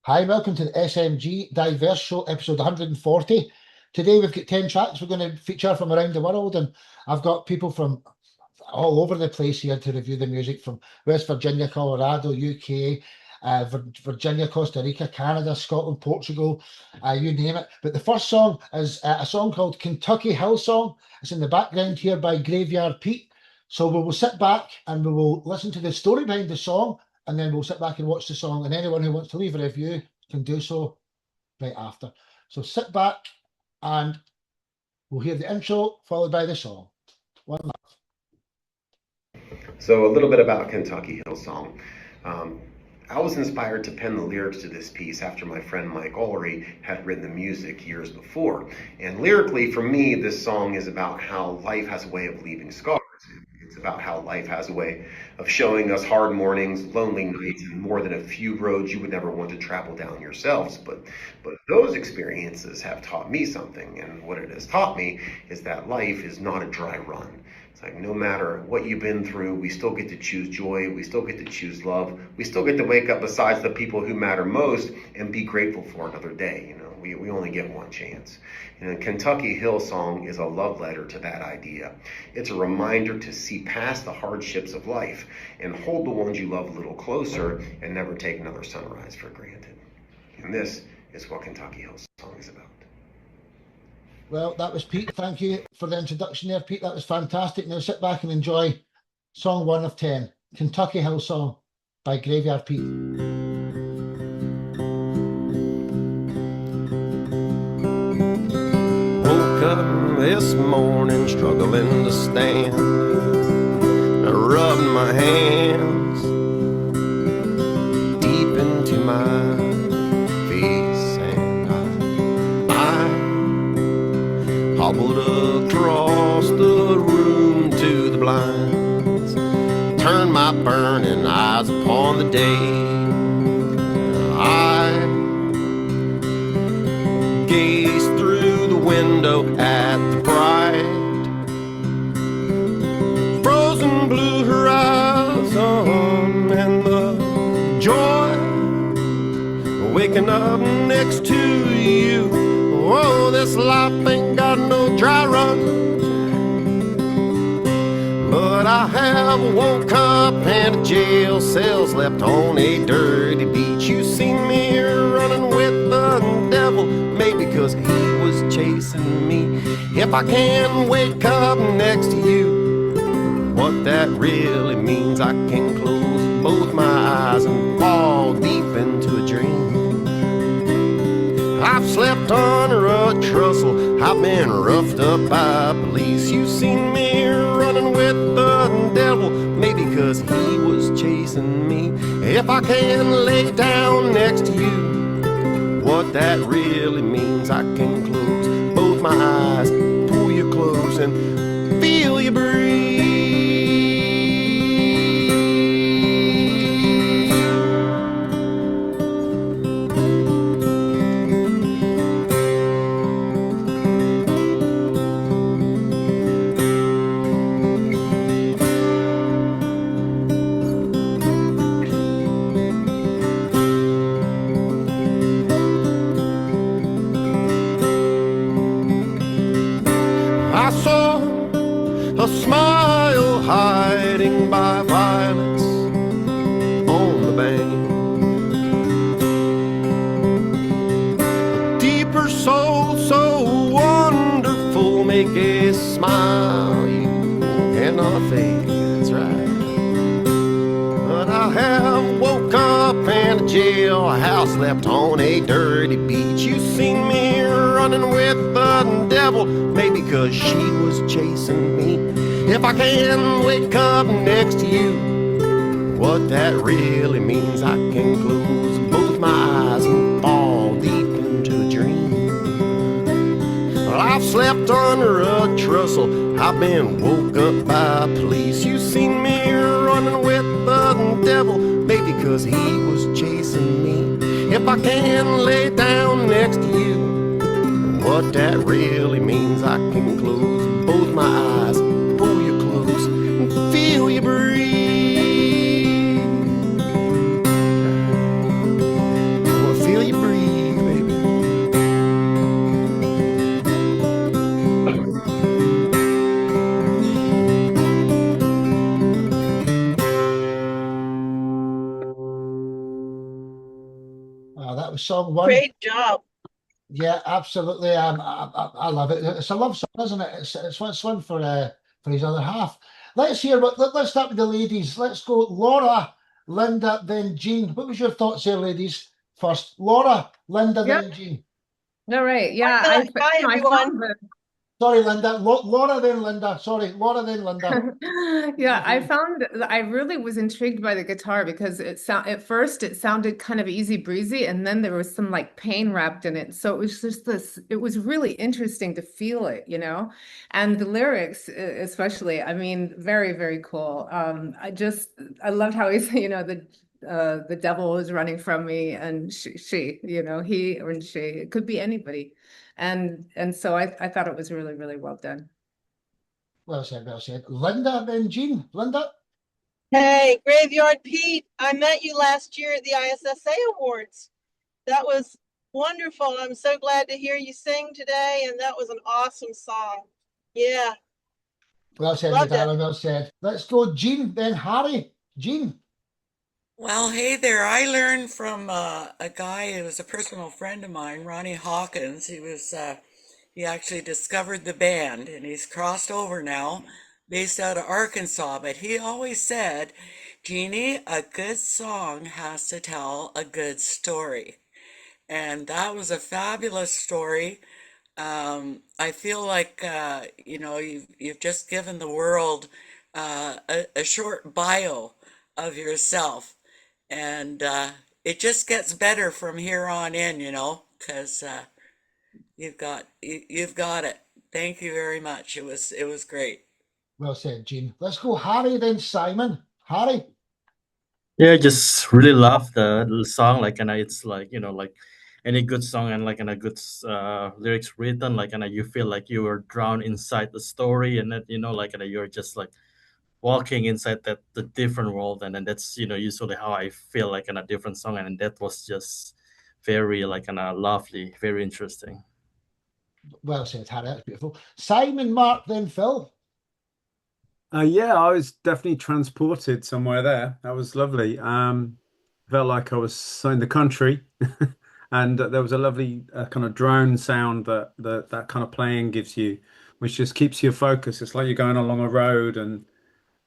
Hi, welcome to the SMG Diverse Show, episode 140. Today we've got 10 tracks we're going to feature from around the world, and I've got people from all over the place here to review the music from West Virginia, Colorado, UK, Virginia, Costa Rica, Canada, Scotland, Portugal, you name it. But the first song is a song called Kentucky Hillsong. It's in the background here by Graveyard Pete. So we will sit back and we will listen to the story behind the song, and then we'll sit back and watch the song. And anyone who wants to leave a review can do so right after. So sit back and we'll hear the intro followed by the song. One love. So a little bit about Kentucky Hillsong. Um, I was inspired to pen the lyrics to this piece after my friend Mike Ullery had written the music years before. And lyrically, for me, this song is about how life has a way of leaving scars. It's about how life has a way of showing us hard mornings, lonely nights, and more than a few roads you would never want to travel down yourselves. But those experiences have taught me something, and what it has taught me is that life is not a dry run. It's like no matter what you've been through, we still get to choose joy, we still get to choose love, we still get to wake up besides the people who matter most and be grateful for another day. We only get one chance. And Kentucky Hillsong is a love letter to that idea. It's a reminder to see past the hardships of life and hold the ones you love a little closer and never take another sunrise for granted. And this is what Kentucky Hillsong is about. Well, that was Pete. Thank you for the introduction there, Pete. That was fantastic. Now sit back and enjoy song 1 of 10, Kentucky Hillsong by Graveyard Pete. Woke up this morning struggling to stand. I rubbed my hands deep into my face and I hobbled across the room to the blinds, turned my burning eyes upon the day. I gazed through the window at the bright frozen blue horizon and the joy of waking up next to you. Oh, this life ain't got no dry run, but I have woke up and a jail cell's left on a dirty beach. You seen me running with the devil, maybe 'cause he was chasing me. If I can wake up next to you, what that really means, I can close both my eyes and fall deep into a dream. I've slept under a trestle, I've been roughed up by police. You seen me running with the devil, maybe 'cause he was chasing me. If I can lay down next to you, what that really means, I can close both my eyes, pull you close and feel you breathe. I saw a smile hiding by violets on the bank. A deeper soul, so wonderful, make a smile you cannot fake. That's right. But I have woke up in a jailhouse, left on a dirty beach. You seen me running with the devil, maybe 'cause she was chasing me. If I can wake up next to you, what that really means, I can close both my eyes and fall deep into a dream. Well, I've slept under a trestle, I've been woke up by police. You seen me running with the devil, maybe 'cause he was chasing me. If I can lay down next to you, what that really means, I can close both my eyes, pull you close, and feel you breathe. Well, feel That was song one. Great job. Yeah, absolutely. I love it. It's a love song, isn't it? It's one for his other half. Let's hear let's start with the ladies. Let's go Laura, Linda, then Jean. What was your thoughts there, ladies? First, Laura, Linda, Yep. then Jean. All right. Yeah. Hi, I everyone. found Sorry, Linda. Laura, then Linda. Sorry, Laura, then Linda. yeah, I really was intrigued by the guitar because at first it sounded kind of easy breezy and then there was some like pain wrapped in it. So it was just it was really interesting to feel it, you know? And the lyrics especially, I mean, very, very cool. I loved how he's, you know, the devil is running from me and she, you know, he or she, it could be anybody. And so I thought it was really, really well done. Well said, well said. Linda, then Jean. Linda. Hey, Graveyard Pete, I met you last year at the ISSA Awards. That was wonderful. I'm so glad to hear you sing today, and that was an awesome song. Yeah. Well said, Loved Madara, it. well said. Let's go Jean, then Harry. Jean. Well, hey there. I learned from a guy who was a personal friend of mine, Ronnie Hawkins. He actually discovered the band and he's crossed over now, based out of Arkansas. But he always said, Jeannie, a good song has to tell a good story. And that was a fabulous story. I feel like, you know, you've just given the world a short bio of yourself. And it just gets better from here on in, you know, because you've got it. Thank you very much. It was great. Well said, Jean. Let's go Harry, then Simon. Harry. Yeah, I just really love the song. Like, and it's like, you know, like any good song and like and a good lyrics written, like, and you feel like you are drowned inside the story, and that, you know, like, and you're just like walking inside that the different world, and then that's, you know, usually how I feel like in a different song, and that was just very like and lovely, very interesting. Well said, Harry. That's beautiful. Simon, Mark, then Phil. Yeah, I was definitely transported somewhere there. That was lovely. Felt like I was in the country, and there was a lovely kind of drone sound that kind of playing gives you, which just keeps your focus. It's like you're going along a road, and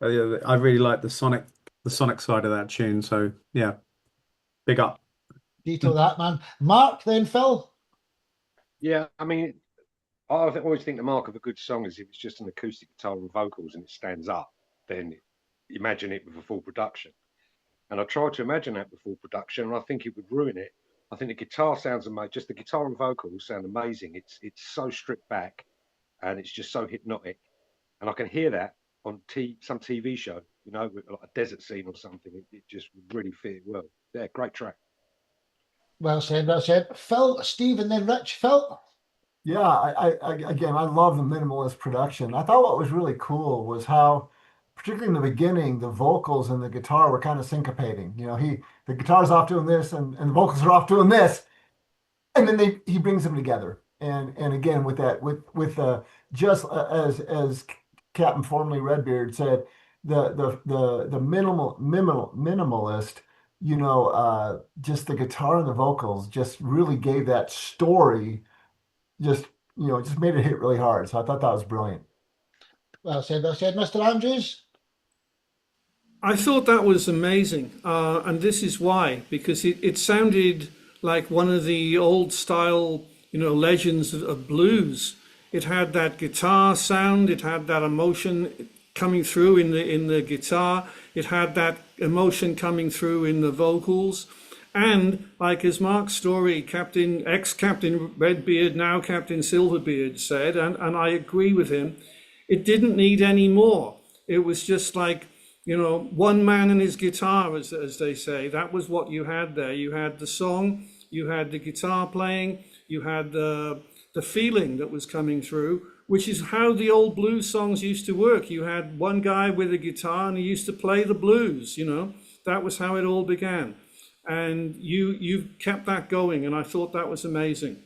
I really like the sonic side of that tune. So yeah, big up. Dito that, man. Mark, then Phil. Yeah, I mean, I always think the mark of a good song is if it's just an acoustic guitar and vocals and it stands up, then imagine it with a full production. And I tried to imagine that with full production, and I think it would ruin it. I think the guitar sounds amazing. Just the guitar and vocals sound amazing. It's so stripped back, and it's just so hypnotic. And I can hear that on some TV show, you know, with like a desert scene or something. It just would really fit well. Yeah, great track. Well said, well said. Phil, Steve, and then Rich. Phil. Yeah, again, I love the minimalist production. I thought what was really cool was how, particularly in the beginning, the vocals and the guitar were kind of syncopating. You know, the guitar's off doing this and the vocals are off doing this, and then he brings them together. And again with that with just as Captain formerly Redbeard said, the minimalist, you know, just the guitar and the vocals just really gave that story. Just, you know, just made it hit really hard. So I thought that was brilliant. Well said, Mr. Andrews. I thought that was amazing, and this is why, because it sounded like one of the old style, you know, legends of blues. It had that guitar sound, it had that emotion coming through in the guitar, it had that emotion coming through in the vocals. And like as Mark's story, ex-Captain Redbeard, now Captain Silverbeard said, and I agree with him, it didn't need any more. It was just like, you know, one man and his guitar, as they say. That was what you had there. You had the song, you had the guitar playing, you had the feeling that was coming through, which is how the old blues songs used to work. You had one guy with a guitar and he used to play the blues, you know. That was how it all began. And you've kept that going, and I thought that was amazing.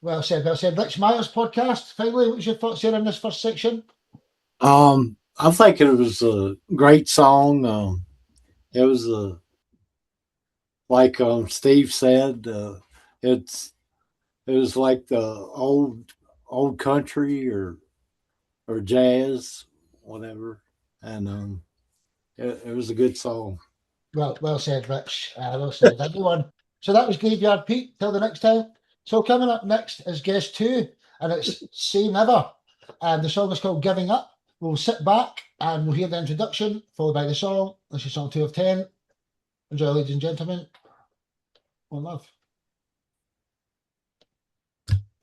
Well said, well said. Rich Myers podcast. Finally, what's your thoughts here in this first section? I think it was a great song. It was like Steve said, it's it was like the old country or jazz, whatever, and it was a good song. Well said, Rich. Well said, everyone. So that was Graveyard Pete. Till the next time. So coming up next is guest two, and it's Say Never. And the song is called Giving Up. We'll sit back and we'll hear the introduction, followed by the song. This is song 2 of 10. Enjoy, ladies and gentlemen. One love.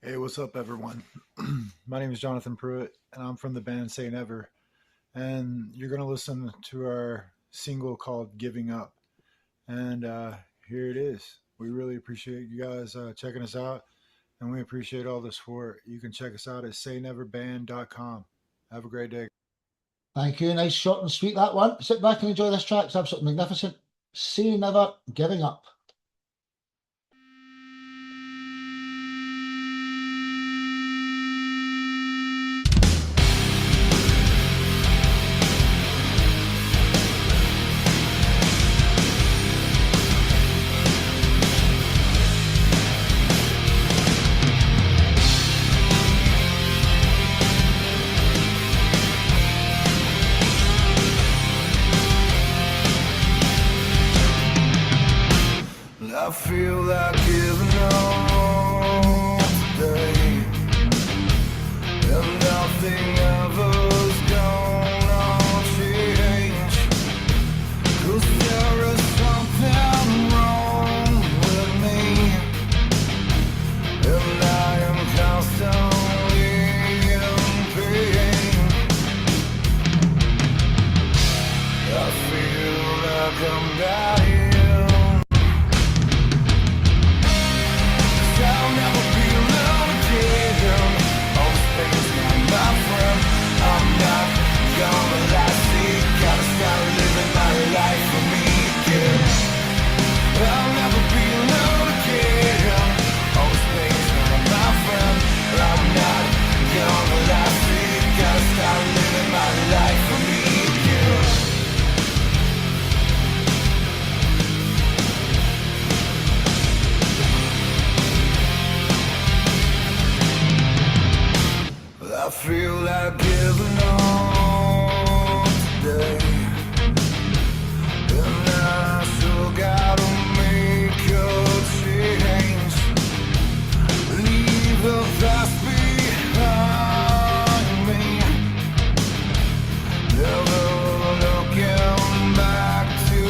Hey, what's up, everyone? My name is Jonathan Pruitt, and I'm from the band Say Never. And you're going to listen to our single called Giving Up. And here it is. We really appreciate you guys checking us out, and we appreciate all the support. You can check us out at sayneverband.com. Have a great day. Thank you. Nice, short and sweet, that one. Sit back and enjoy this track. It's absolutely magnificent. Say Never, Giving Up. I feel like giving up today, and nothing ever's gonna change, 'cause there is something wrong with me, and I am constantly in pain. I feel like I'm dying. I'll never be alone again. All this pain's not my friend. I'm not gonna lie, see, gotta start living my life for me again. I'll never be alone again. All this pain's not my friend. I'm not gonna lie, see, gotta start living my life for me again. I feel like giving up today, and I still gotta make a change. Leave the past behind me, never looking back to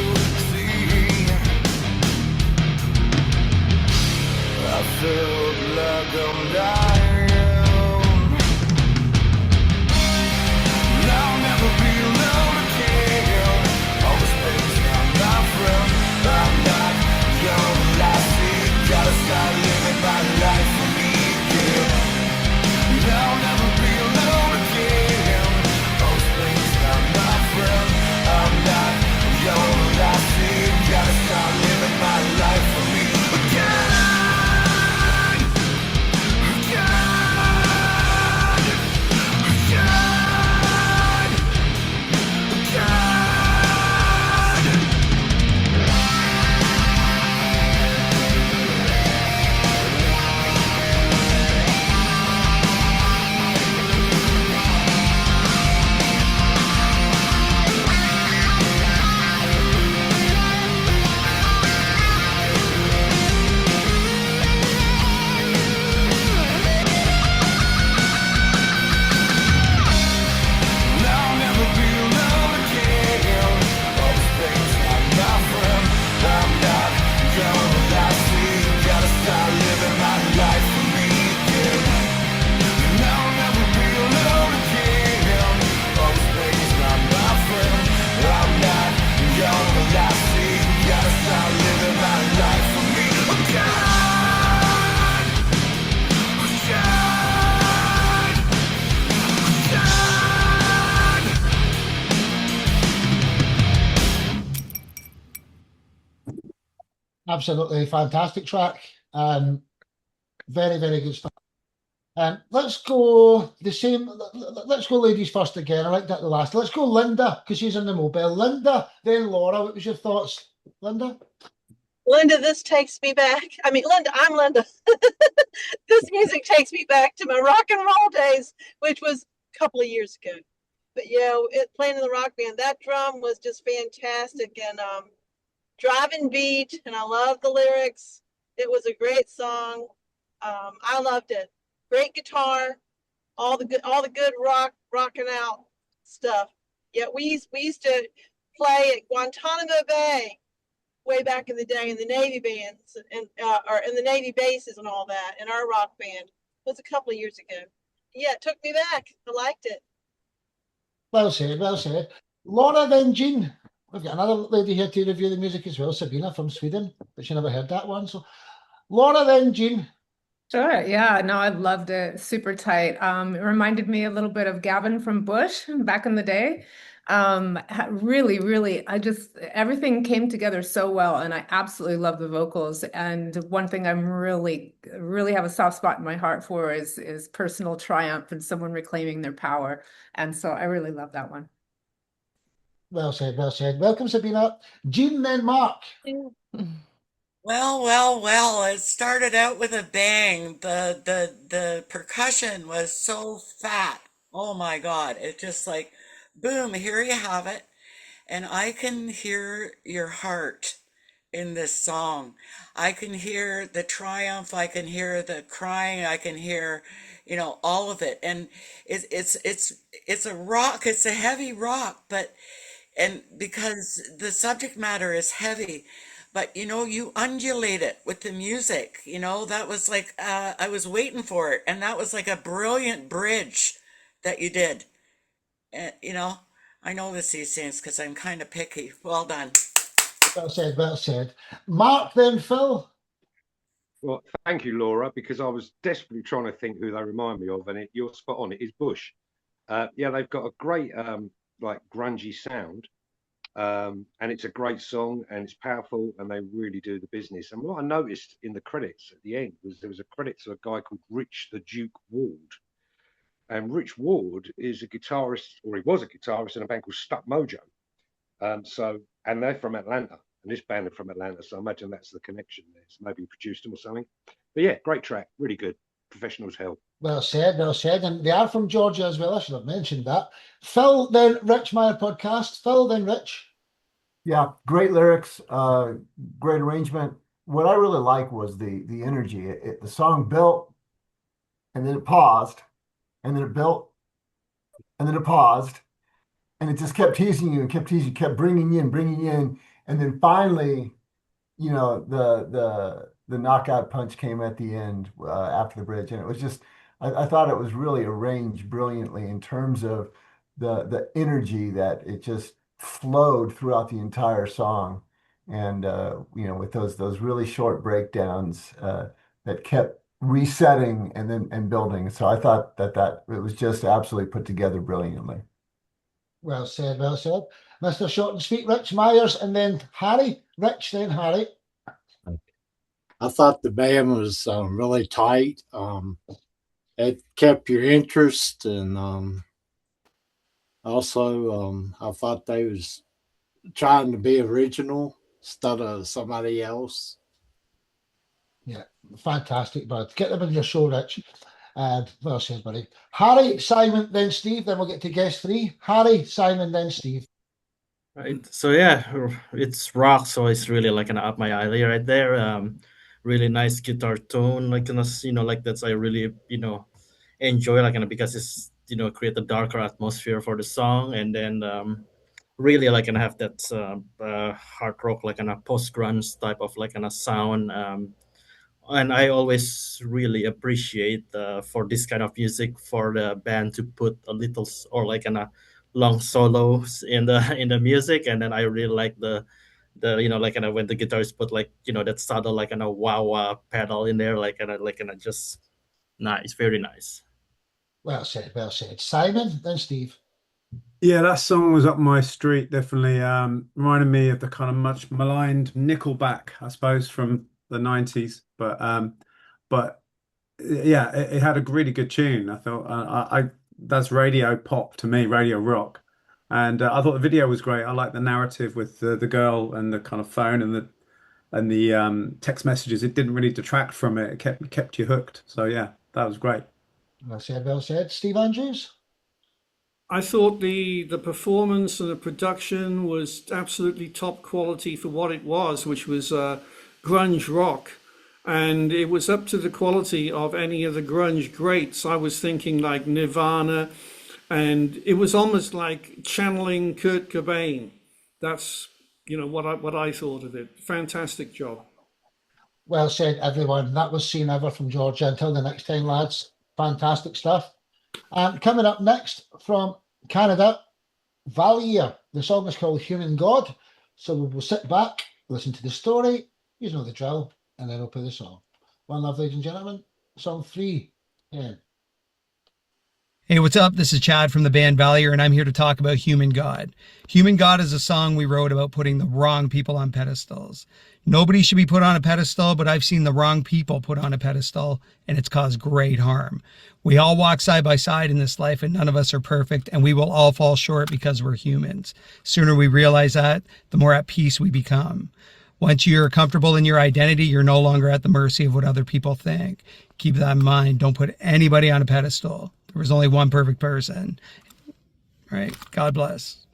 see. I felt like I'm dying. I'll never be alone again. All this pain's not my friend. I'm not gonna lie, see, gotta start living my life for me again. I'll never be alone again. All this pain's not my friend. I'm not gonna lie, see, gotta start living my life for me again. Absolutely fantastic track. Very, very good stuff. Let's go the same. Let's go ladies first again. I like that the last. Let's go Linda, because she's in the mobile. Linda, then Laura. What was your thoughts, Linda? Linda, this takes me back. I mean, Linda, I'm Linda. This music takes me back to my rock and roll days, which was a couple of years ago. But yeah, playing in the rock band, that drum was just fantastic and driving beat, and I love the lyrics. It was a great song. I loved it. Great guitar, all the good rocking out stuff. Yeah, we used to play at Guantanamo Bay way back in the day in the Navy bands and or in the Navy bases and all that. And our rock band was a couple of years ago. Yeah, it took me back. I liked it. Well said, well said. Laura, then Jean. We've got another lady here to review the music as well, Sabina from Sweden, but she never heard that one. So, Laura, then Jean. Sure. Yeah. No, I loved it. Super tight. It reminded me a little bit of Gavin from Bush back in the day. Really, really, everything came together so well, and I absolutely love the vocals. And one thing I'm really have a soft spot in my heart for is personal triumph and someone reclaiming their power. And so I really love that one. Well said, well said. Welcome, Sabina. Jean, then Mark. Well, well, well, it started out with a bang. The percussion was so fat. Oh my God. It just like boom, here you have it. And I can hear your heart in this song. I can hear the triumph, I can hear the crying, I can hear, all of it. And it's a rock, it's a heavy rock, but and because the subject matter is heavy, but you undulate it with the music. That was like I was waiting for it, and that was like a brilliant bridge that you did. I know these things because I'm kind of picky. Well done. Well said, well said. Mark, then Phil. Well, thank you, Laura, because I was desperately trying to think who they remind me of, and you're spot on. It is Bush. Yeah, they've got a great like grungy sound, and it's a great song, and it's powerful, and they really do the business. And what I noticed in the credits at the end was there was a credit to a guy called Rich the Duke Ward, and Rich Ward is a guitarist, or he was a guitarist in a band called Stuck Mojo. And they're from Atlanta, and this band are from Atlanta, so I imagine that's the connection there. So maybe he produced them or something. But yeah, great track, really good, professional as hell. Well said, well said. And they are from Georgia as well. I should have mentioned that. Phil, then Rich, my podcast. Phil, then Rich. Yeah, great lyrics, great arrangement. What I really like was the energy. The song built, and then it paused, and then it built, and then it paused, and it just kept teasing you and kept teasing, kept bringing you in, and then finally, the knockout punch came at the end after the bridge, and it was just I thought it was really arranged brilliantly in terms of the energy that it just flowed throughout the entire song, and with those really short breakdowns that kept resetting and then building. So I thought that it was just absolutely put together brilliantly. Well said, well said. Mr. Short and Sweet, Rich Myers, and then Harry. Rich, then Harry. I thought the band was really tight. It kept your interest, and also I thought they was trying to be original instead of somebody else. Yeah, fantastic, bud. Get them in your show, Rich. Well said, buddy. Harry, Simon, then Steve. Then we'll get to guest three. Harry, Simon, then Steve. Right. So yeah, it's rock, so it's really like an up my alley right there. Really nice guitar tone, like like that's I really enjoy like because it's create a darker atmosphere for the song, and then really like have that hard rock like a post grunge type of like a sound. And I always really appreciate for this kind of music for the band to put a little or like a long solos in the in the music, and then I really like the like when the guitarist put like that subtle like wah wah pedal in there like just nice, very nice. Well said, well said. Simon, then Steve. Yeah, that song was up my street, definitely. Reminded me of the kind of much maligned Nickelback, I suppose, from the 90s. But yeah, it had a really good tune. I thought that's radio pop to me, radio rock. And I thought the video was great. I like the narrative with the girl and the kind of phone and and the text messages, it didn't really detract from it. It kept you hooked. So yeah, that was great. Well said, well said. Steve Andrews? I thought the performance and the production was absolutely top quality for what it was, which was grunge rock, and it was up to the quality of any of the grunge greats. I was thinking like Nirvana, and it was almost like channeling Kurt Cobain. That's what I thought of it. Fantastic job. Well said, everyone. That was Seen Ever from Georgia. Until the next time, lads. Fantastic stuff. And coming up next from Canada, Valier. The song is called Human God. So we will sit back, listen to the story, you know the drill, and then we'll play the song. One love, ladies and gentlemen. Song 3, 10. Hey, what's up? This is Chad from the band Valier, and I'm here to talk about Human God. Human God is a song we wrote about putting the wrong people on pedestals. Nobody should be put on a pedestal, but I've seen the wrong people put on a pedestal, and it's caused great harm. We all walk side by side in this life, and none of us are perfect, and we will all fall short because we're humans. Sooner we realize that, the more at peace we become. Once you're comfortable in your identity, you're no longer at the mercy of what other people think. Keep that in mind. Don't put anybody on a pedestal. There was only one perfect person. All right. God bless.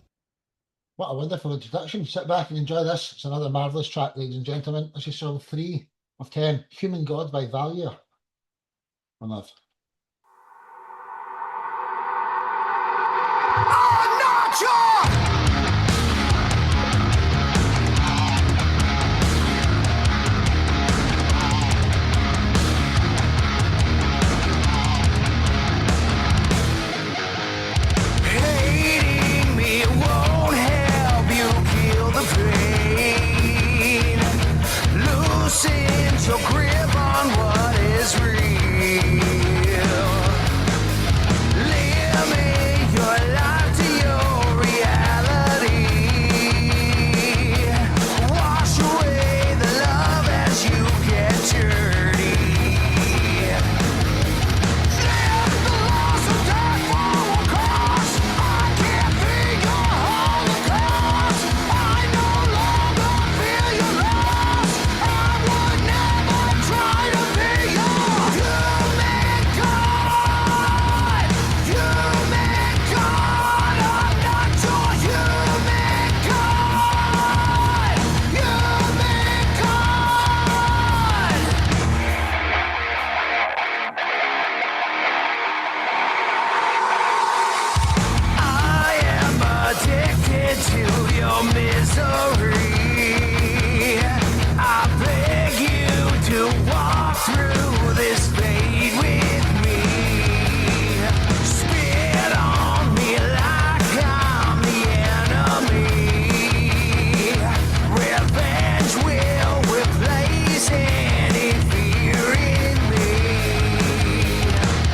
What a wonderful introduction. Sit back and enjoy this. It's another marvellous track, ladies and gentlemen. This is song 3 of 10, Human God by Valier. One love. I'm not your hating me won't help you kill the pain. Loosen your grip on what is real. Limit your life to your reality. Wash away the love as you get dirty. Slip the loss of death for a cause. I can't be your holocaust. I no longer feel your loss. I would never try to be your human God. Human God. I'm not your human God. Human God. I am addicted to your misery. I beg you to walk through this fate with me. Spit on me like I'm the enemy. Revenge will replace any fear in me.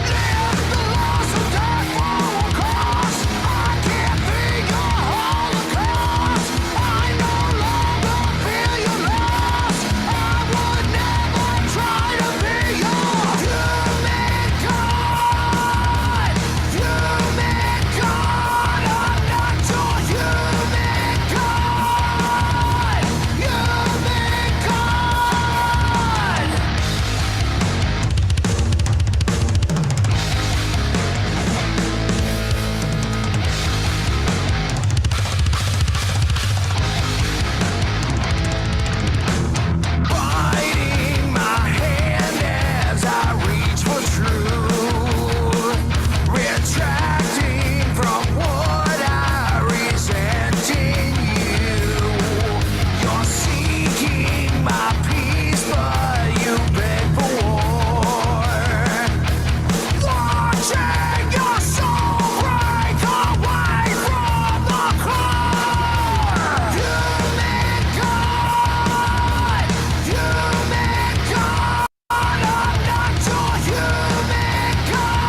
Live the loss of death for a cause. I can't be your holocaust. I no longer feel your loss. I would never try to be your human God. Human God. I'm not your human God. Human God. Biting my hand as I reach for truth. Retracting from what I resent in you. You're seeking my peace, but you beg for war. Watching your soul break away from the core. Human God. Human God. I'm not your human God.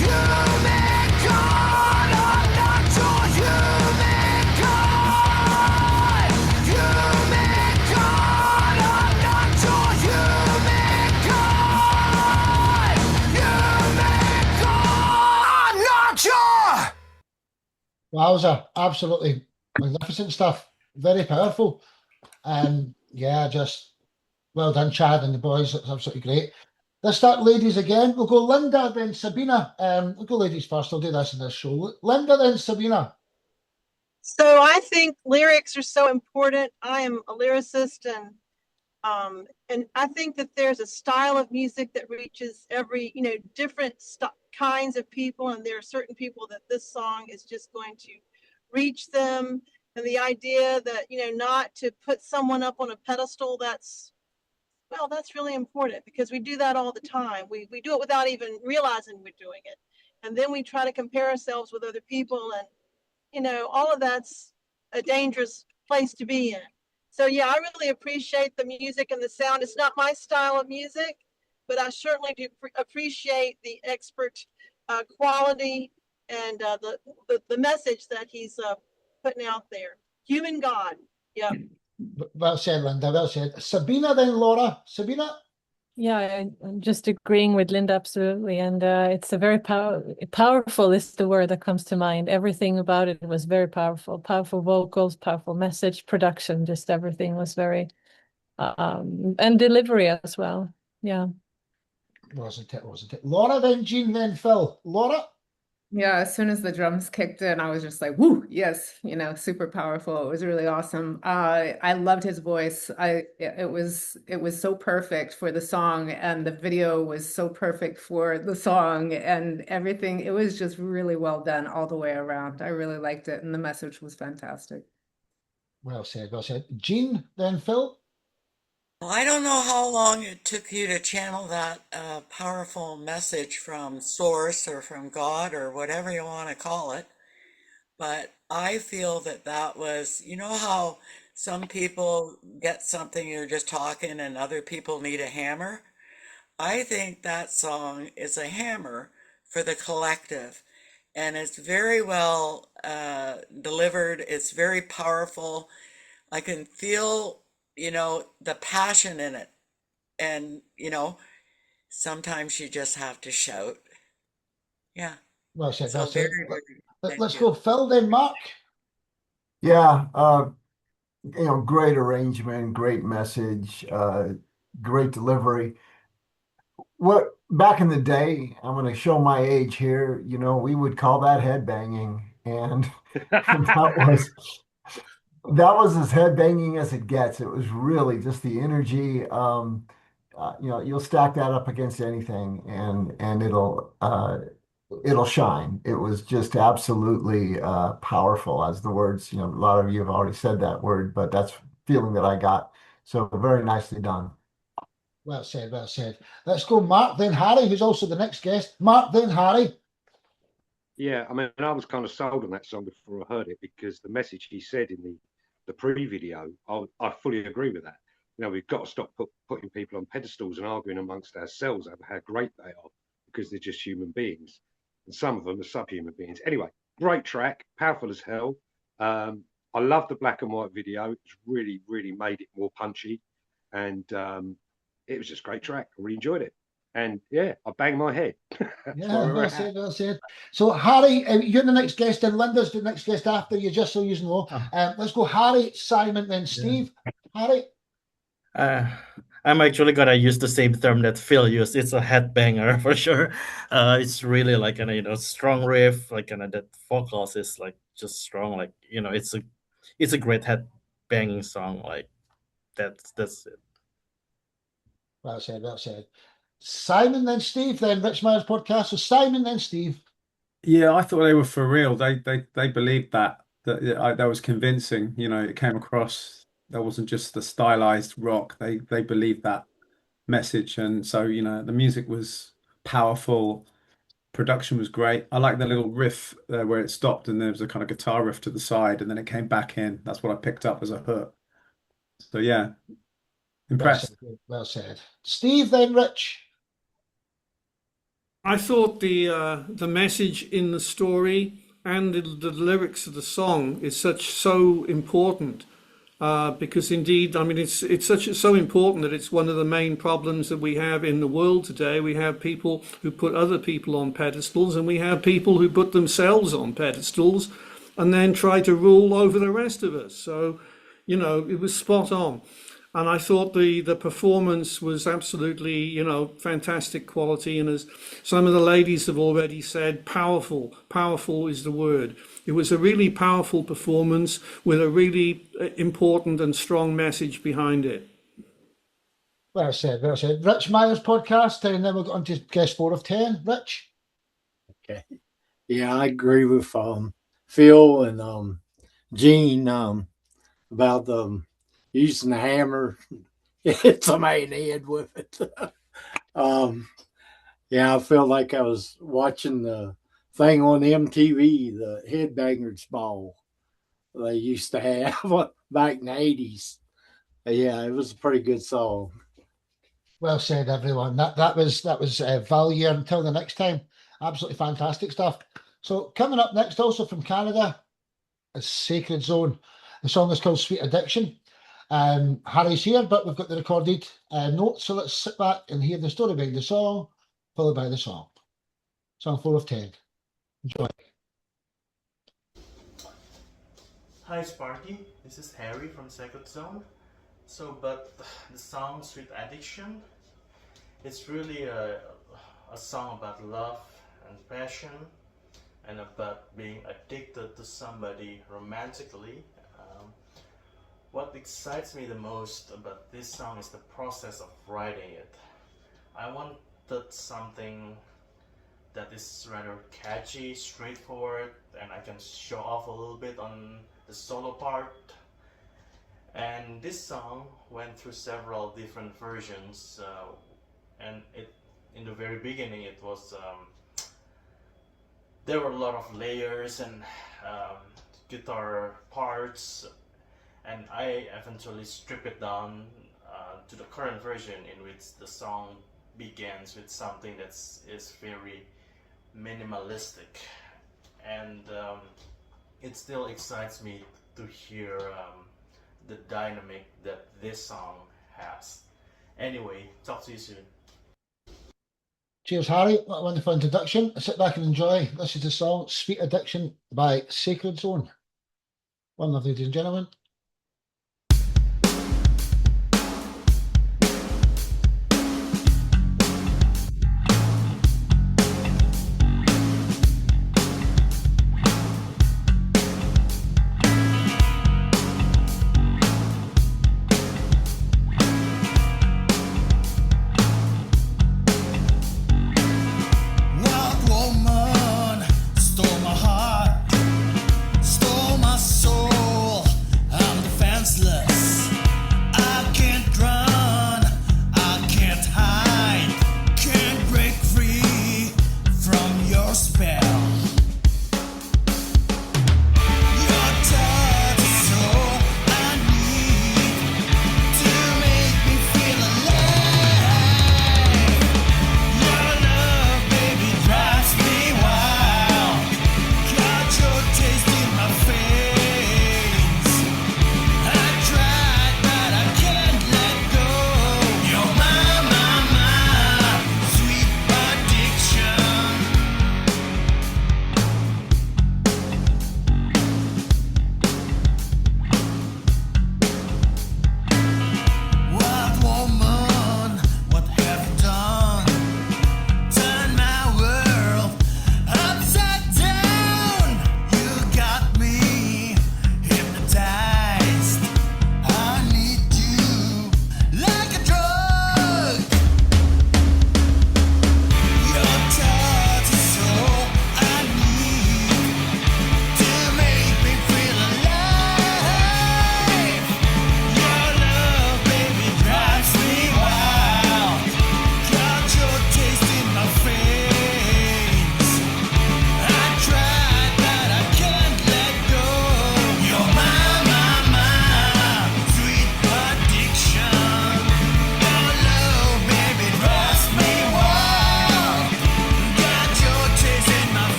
Human God. I'm not your human God. Human God. I'm not your human God. Human God. I'm not your. Wowza, absolutely magnificent stuff. Very powerful. Yeah, just well done, Chad and the boys. That's absolutely great. Let's start ladies again. We'll go Linda, then Sabina. We'll go ladies first. I'll do this in this show. Linda, then Sabina. So I think lyrics are so important. I am a lyricist, and I think that there's a style of music that reaches every, different kinds of people, and there are certain people that this song is just going to reach them. And the idea that, not to put someone up on a pedestal, that's really important, because we do that all the time. We do it without even realizing we're doing it. And then we try to compare ourselves with other people, and all of that's a dangerous place to be in. So yeah, I really appreciate the music and the sound. It's not my style of music, but I certainly do appreciate the expert quality and the message that he's putting out there. Human God. Yep. Well said, Linda. Well said. Sabina, then Laura. Sabina. Yeah, I'm just agreeing with Linda, absolutely. And it's a very powerful is the word that comes to mind. Everything about it was very powerful. Powerful vocals, powerful message, production, just everything was very, and delivery as well. Yeah. Wasn't it? Laura, then Jean, then Phil. Laura? Yeah, as soon as the drums kicked in, I was just like, whoo, yes, super powerful. It was really awesome. I loved his voice. It was so perfect for the song, and the video was so perfect for the song and everything. It was just really well done all the way around. I really liked it, and the message was fantastic. Well said, well said. Jean, then Phil. Well, I don't know how long it took you to channel that powerful message from Source or from God or whatever you want to call it, but I feel that that was, how some people get something, you're just talking, and other people need a hammer? I think that song is a hammer for the collective, and it's very well delivered. It's very powerful. I can feel, the passion in it. And, sometimes you just have to shout. Yeah. Well said, So well said. very, very, thank Let's you. go Phil, then Mark. Yeah, great arrangement, great message, great delivery. What back in the day, I'm going to show my age here, we would call that headbanging, and that was as headbanging as it gets. It was really just the energy. You'll stack that up against anything, and it'll shine. It was just absolutely powerful, as the words. A lot of you have already said that word, but that's feeling that I got. So very nicely done. Well said, well said. Let's go Mark, then Harry, who's also the next guest. Mark, then Harry. Yeah, I mean, I was kind of sold on that song before I heard it, because the message he said in the pre-video, I fully agree with that. We've got to stop putting people on pedestals and arguing amongst ourselves over how great they are, because they're just human beings, and some of them are subhuman beings. Anyway, great track, powerful as hell. I love the black and white video. It's really, really made it more punchy, and it was just a great track. I really enjoyed it. And yeah, I banged my head. Yeah, well said, well said. So Harry, you're the next guest, and Linda's the next guest after you, just so you know. Let's go Harry, Simon, then Steve. Yeah. Harry? I'm actually gonna use the same term that Phil used. It's a headbanger for sure. It's really like strong riff, like that vocals is like just strong. Like it's a great headbanging song. Like that's it. Well said, well said. Simon, then Steve, then Rich Myers podcast. So Simon, then Steve. Yeah, I thought they were for real. They believed that was convincing. It came across. That wasn't just the stylized rock. They believed that message, and so the music was powerful. Production was great. I like the little riff where it stopped and there was a kind of guitar riff to the side, and then it came back in. That's what I picked up as a hook. So yeah, impressed. Well said. Steve, then Rich. I thought the message in the story and the lyrics of the song is so important, because indeed, I mean, it's so important that it's one of the main problems that we have in the world today. We have people who put other people on pedestals, and we have people who put themselves on pedestals and then try to rule over the rest of us. So, you know, it was spot on. And I thought the performance was absolutely, you know, fantastic quality. And as some of the ladies have already said, powerful. Powerful is the word. It was a really powerful performance with a really important and strong message behind it. Well said, well said. Rich Myers podcast, and then we'll go on to guest 4 of 10. Rich? Okay. Yeah, I agree with Phil and Gene about using the hammer. Hit somebody in the head with it. Yeah, I felt like I was watching the thing on MTV, the Headbangers Ball they used to have back in the 80s. Yeah, it was a pretty good song. Well said, everyone. That was value. Until the next time, absolutely fantastic stuff. So coming up next, also from Canada, is Sacred Zone. The song is called Sweet Addiction. Harry's here, but we've got the recorded notes, so let's sit back and hear the story behind the song, followed by the song. Song 4 of 10. Enjoy. Hi Sparky, this is Harry from Sacred Zone. But the song Sweet Addiction, it's really a song about love and passion and about being addicted to somebody romantically. What excites me the most about this song is the process of writing it. I wanted something that is rather catchy, straightforward, and I can show off a little bit on the solo part. And this song went through several different versions, and in the very beginning it was there were a lot of layers and guitar parts, and I eventually stripped it down to the current version, in which the song begins with something that is very minimalistic, and it still excites me to hear the dynamic that this song has. Anyway, talk to you soon. Cheers, Harry. What a wonderful introduction. Sit back and enjoy. This is the song Sweet Addiction by Sacred Zone. One love, ladies and gentlemen. Stole my soul.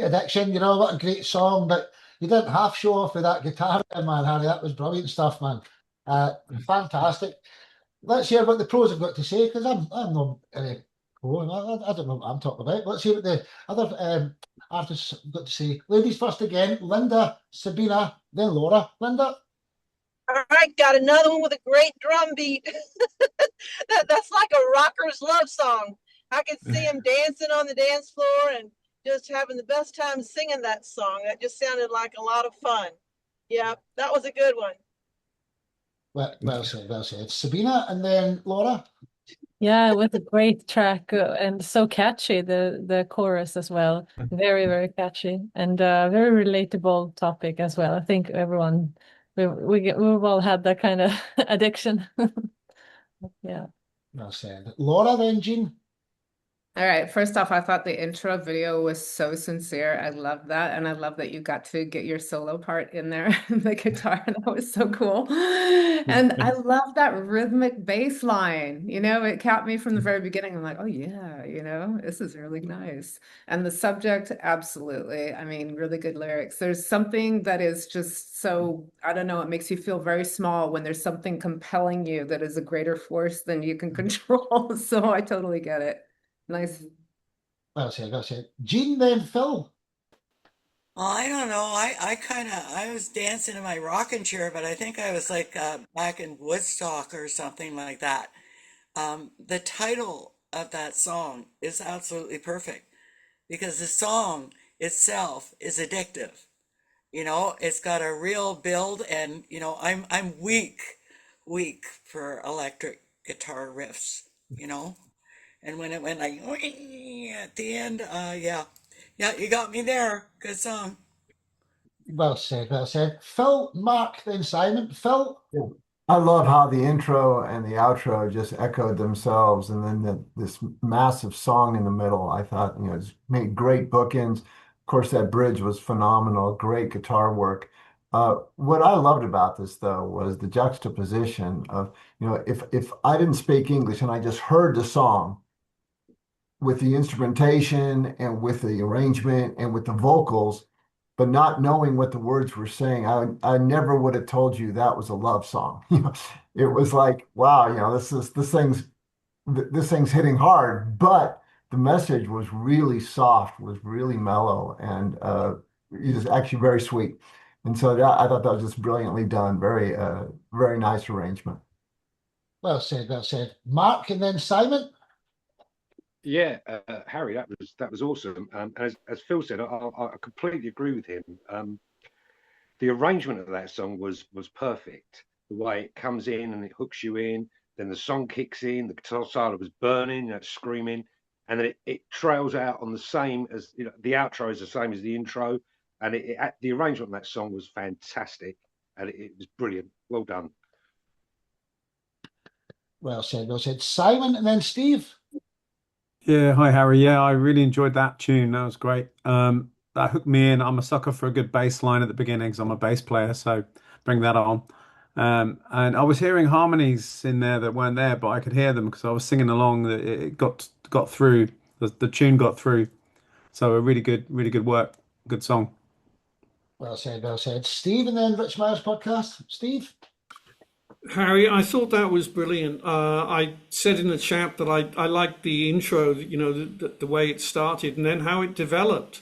Addiction, you know, what a great song, but you didn't half show off with that guitar there, man, Harry. That was brilliant stuff, man. Fantastic. Let's hear what the pros have got to say, because I'm not any pro, and I don't know what I'm talking about. Let's hear what the other artists have got to say. Ladies first again, Linda, Sabina, then Laura. Linda? All right, got another one with a great drum beat. That's like a rocker's love song. I could see him dancing on the dance floor and just having the best time singing that song. That just sounded like a lot of fun. Yeah, that was a good one. Well said, well said. Sabina, and then Laura? Yeah, it was a great track and so catchy, the chorus as well. Very, very catchy and very relatable topic as well. I think everyone we've all had that kind of addiction. Yeah. Well said. Laura, then Jean? All right. First off, I thought the intro video was so sincere. I love that. And I love that you got to get your solo part in there, the guitar. That was so cool. And I love that rhythmic bass line. You know, it kept me from the very beginning. I'm like, oh yeah, you know, this is really nice. And the subject, absolutely. I mean, really good lyrics. There's something that is just so, I don't know, it makes you feel very small when there's something compelling you that is a greater force than you can control. So I totally get it. Nice. Well said, well said. Jean, then Phil? Well, I don't know. I was dancing in my rocking chair, but I think I was like back in Woodstock or something like that. The title of that song is absolutely perfect because the song itself is addictive. You know, it's got a real build, and you know, I'm weak for electric guitar riffs. You know, and when it went like at the end, yeah, you got me there. Good song. Well said, well said. Phil, Mark, then Simon. Phil? Yeah. I love how the intro and the outro just echoed themselves, and then this massive song in the middle. I thought, it made great bookends. Of course, that bridge was phenomenal. Great guitar work. What I loved about this, though, was the juxtaposition of, if I didn't speak English and I just heard the song with the instrumentation and with the arrangement and with the vocals, but not knowing what the words were saying, I never would have told you that was a love song. It was like, wow, this thing's hitting hard, but the message was really soft, was really mellow, and it was actually very sweet. And so I thought that was just brilliantly done. Very nice arrangement. Well said, well said. Mark, and then Simon? Yeah, Harry, that was awesome. As Phil said, I completely agree with him. The arrangement of that song was perfect. The way it comes in and it hooks you in, then the song kicks in, the guitar solo was burning, screaming, and then it trails out on the same as the outro is the same as the intro, and the arrangement of that song was fantastic, and it was brilliant. Well done. Well said, well said. Simon, and then Steve? Yeah, hi Harry. Yeah, I really enjoyed that tune. That was great. That hooked me in. I'm a sucker for a good bass line at the beginning because I'm a bass player, so bring that on. And I was hearing harmonies in there that weren't there, but I could hear them because I was singing along. That it got through. The tune got through. So a really good work. Good song. Well said, well said. Steve, and then Rich Myers podcast. Steve? Harry, I thought that was brilliant. I said in the chat that I liked the intro, the way it started and then how it developed.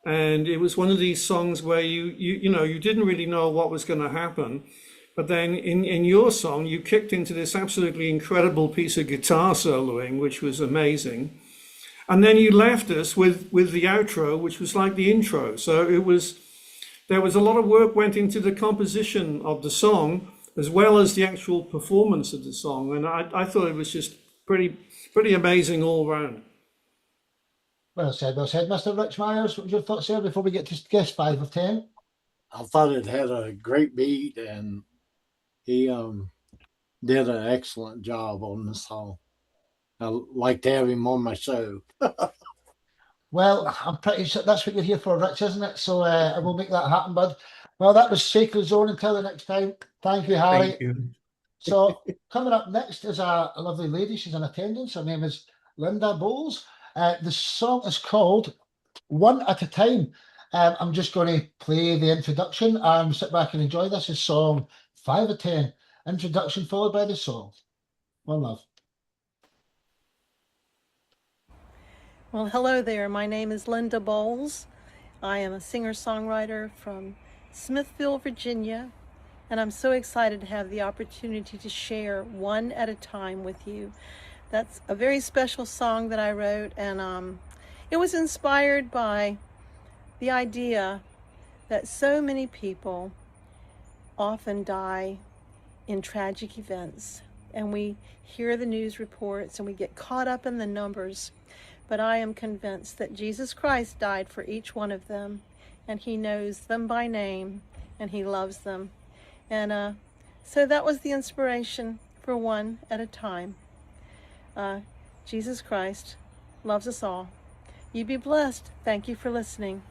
And it was one of these songs where you didn't really know what was going to happen. But then in your song, you kicked into this absolutely incredible piece of guitar soloing, which was amazing. And then you left us with the outro, which was like the intro. So there was a lot of work went into the composition of the song, as well as the actual performance of the song. And I thought it was just pretty amazing all round. Well said, well said. Mr. Rich Myers, what was your thoughts there before we get to guess 5 of 10? I thought it had a great beat, and he did an excellent job on the song. I like to have him on my show. Well, I'm pretty sure that's what you're here for, Rich, isn't it? So I will make that happen, bud. Well, that was Sacred Zone. Until the next time. Thank you, Harry. Thank you. So coming up next is a lovely lady. She's in attendance. Her name is Linda Bowles. The song is called one at a time. I'm just going to play the introduction and sit back and enjoy this. Is song 5 of 10. Introduction followed by the song. One love. Well, hello there. My name is Linda Bowles. I am a singer-songwriter from Smithville, Virginia, and I'm so excited to have the opportunity to share One at a Time with you. That's a very special song that I wrote, and it was inspired by the idea that so many people often die in tragic events, and we hear the news reports and we get caught up in the numbers. But I am convinced that Jesus Christ died for each one of them, and he knows them by name, and he loves them. And so that was the inspiration for One at a Time. Jesus Christ loves us all. You be blessed. Thank you for listening.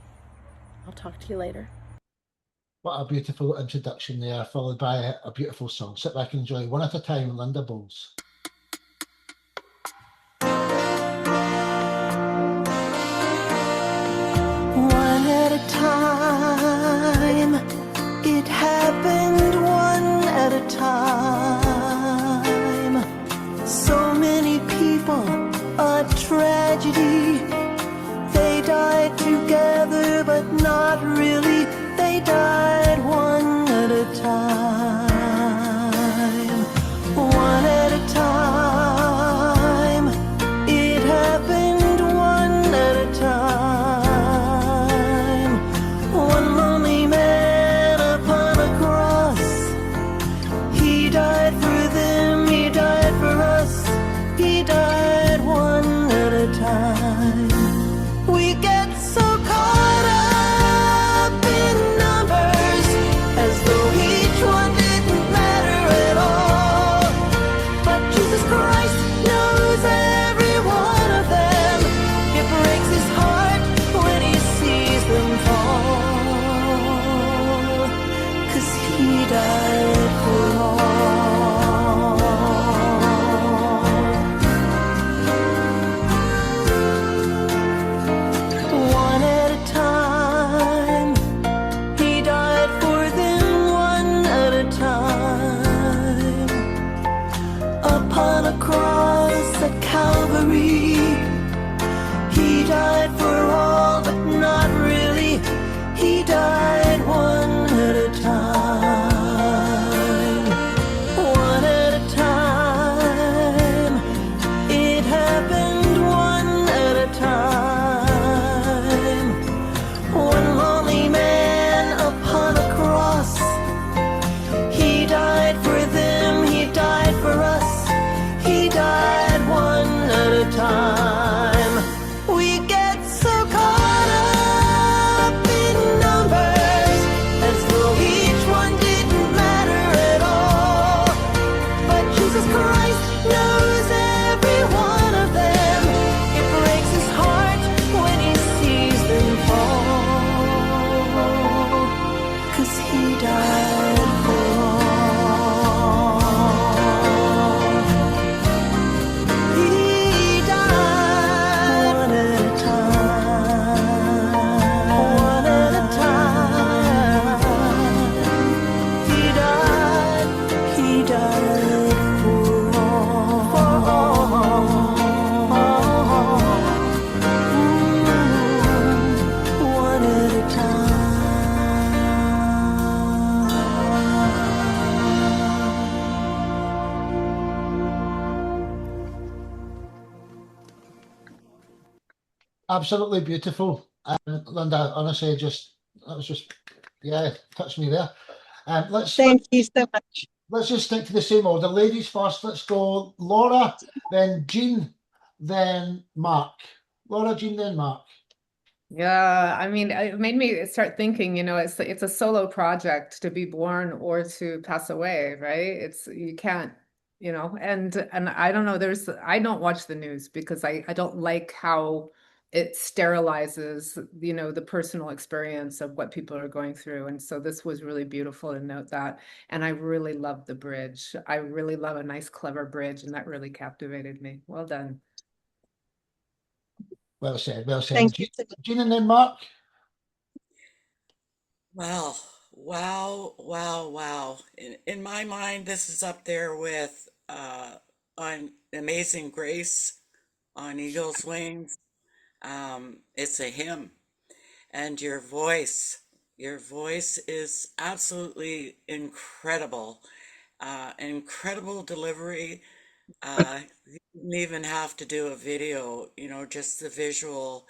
I'll talk to you later. What a beautiful introduction there, followed by a beautiful song. Sit back and enjoy One at a Time, Linda Bowles. One at a time, it happened one at a time. So many people, a tragedy. They died together, but not really. They died one at a time. One at a time, it happened one at a time. One lonely man upon a cross, he died for them, he died for us, he died one at a time. We get so caught up in numbers, as though each one didn't matter at all. But Jesus Christ knows every one of them. It breaks his heart when he sees them fall, 'cause he died for all. One at a time, he died for them one at a time. Upon a cross at Calvary, he died for all, but not really. He died one at a time. One at a time, it happened one at a time. One lonely man upon a cross, he died for them, he died for us, he died one at a time. We get so caught up in numbers, as though each one didn't matter at all. But Jesus Christ knows every one of them. It breaks his heart when he sees them fall, 'cause he died for all. He died one at a time. One at a time. He died for all. One at a Absolutely beautiful. Linda, honestly, that was just, yeah, touched me there. Thank you so much. Let's just stick to the same order. Ladies first. Let's go Laura, then Jean, then Mark. Laura, Jean, then Mark. Yeah, I mean, it made me start thinking, it's a solo project to be born or to pass away, right? You can't, and I don't know, I don't watch the news because I don't like how it sterilizes, the personal experience of what people are going through. And so this was really beautiful to note that. And I really love the bridge. I really love a nice, clever bridge, and that really captivated me. Well done. Well said, well said. Thank you. Jean and then Mark? Well, wow, wow, wow. In my mind, this is up there with on Amazing Grace, on Eagle's Wings. It's a hymn. And your voice is absolutely incredible. Incredible delivery. You didn't even have to do a video, just the visual.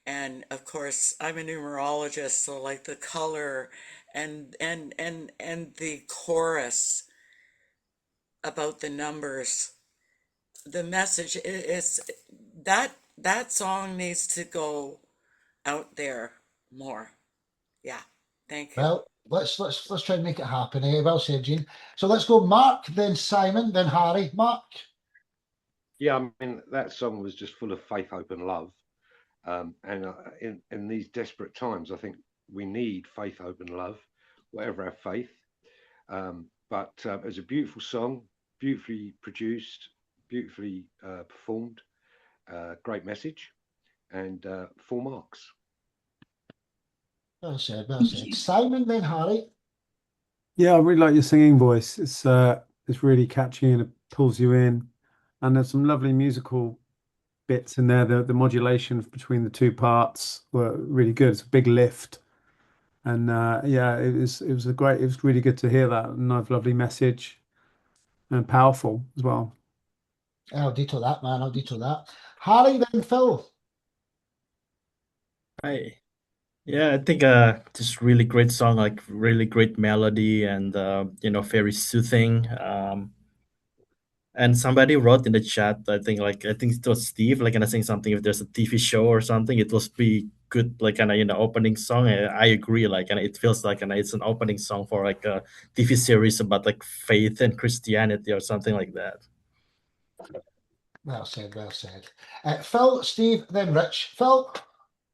And of course, I'm a numerologist, so like the color and the chorus about the numbers, the message is that song needs to go out there more. Yeah, thank you. Well, let's try and make it happen. Well said, Jean. So let's go Mark, then Simon, then Harry. Mark. Yeah, I mean that song was just full of faith, hope, and love. And in these desperate times, I think we need faith, hope, and love, whatever our faith. But it's a beautiful song, beautifully produced, beautifully performed, great message, and full marks. Well said, well said. Simon, then Harry. Yeah, I really like your singing voice. It's really catchy and it pulls you in. And there's some lovely musical bits in there. The modulation between the two parts were really good. It's a big lift. And yeah, it was really good to hear that. Nice, lovely message and powerful as well. I'll detail that, man. I'll detail that. Harry, then Phil. Hi. Yeah, I think just really great song, like really great melody and very soothing. And somebody wrote in the chat, I think it was Steve, like, saying something, if there's a TV show or something, it will be good, like, opening song. I agree, like, and it feels like, it's an opening song for like a TV series about like faith and Christianity or something like that. Well said, well said. Phil, Steve, then Rich. Phil.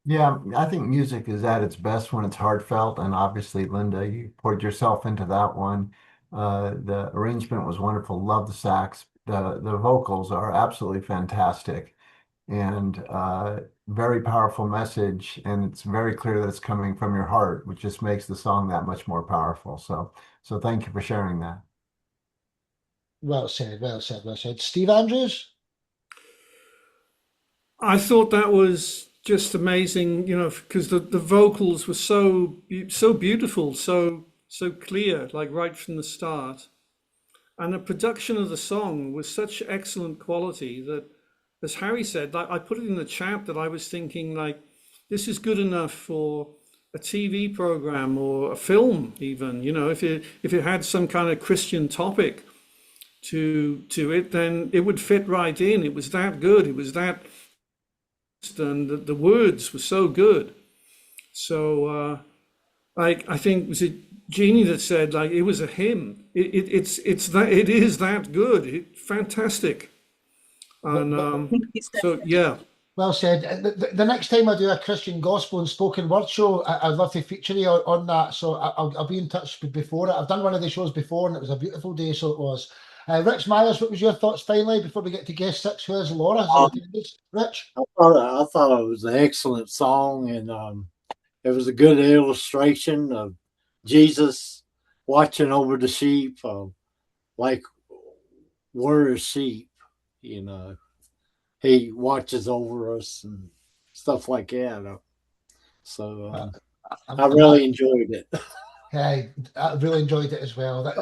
Yeah, I think music is at its best when it's heartfelt, and obviously, Linda, you poured yourself into that one. The arrangement was wonderful. Love the sax. The vocals are absolutely fantastic, and very powerful message. And it's very clear that it's coming from your heart, which just makes the song that much more powerful. So thank you for sharing that. Well said, well said, well said. Steve Andrews. I thought that was just amazing, because the vocals were so beautiful, so clear, like right from the start. And the production of the song was such excellent quality that, as Harry said, I put it in the chat that I was thinking, like, this is good enough for a TV program or a film, even. If it had some kind of Christian topic to it, then it would fit right in. It was that good. It was that, and the words were so good. So I think, was it Jeannie that said, like, it was a hymn. It is that good. Fantastic. And so yeah. Well said. The next time I do a Christian gospel and spoken word show, I'd love to feature you on that. So I'll be in touch before it. I've done one of the shows before and it was a beautiful day, so it was. Rich Myers, what was your thoughts finally before we get to guest 6, who is Laura? Rich? I thought it was an excellent song, and it was a good illustration of Jesus watching over the sheep, like we're sheep, He watches over us and stuff like that. So I really enjoyed it. Hey, I really enjoyed it as well.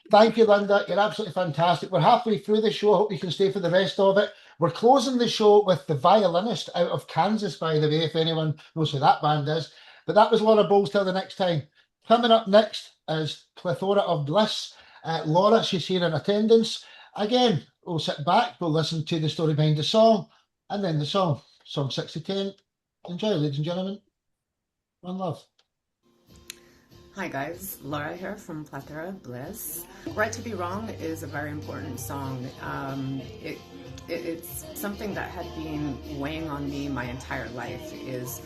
Thank you, Linda. You're absolutely fantastic. We're halfway through the show. I hope you can stay for the rest of it. We're closing the show with the violinist out of Kansas, by the way, if anyone knows who that band is. But that was Laura Bowles. Till the next time. Coming up next is Plethora of Bliss. Laura, she's here in attendance. Again, we'll sit back, we'll listen to the story behind the song, and then the song. Song 6010. Enjoy, ladies and gentlemen. One love. Hi guys, Laura here from Plethora of Bliss. Right to Be Wrong is a very important song. It's something that had been weighing on me my entire life, is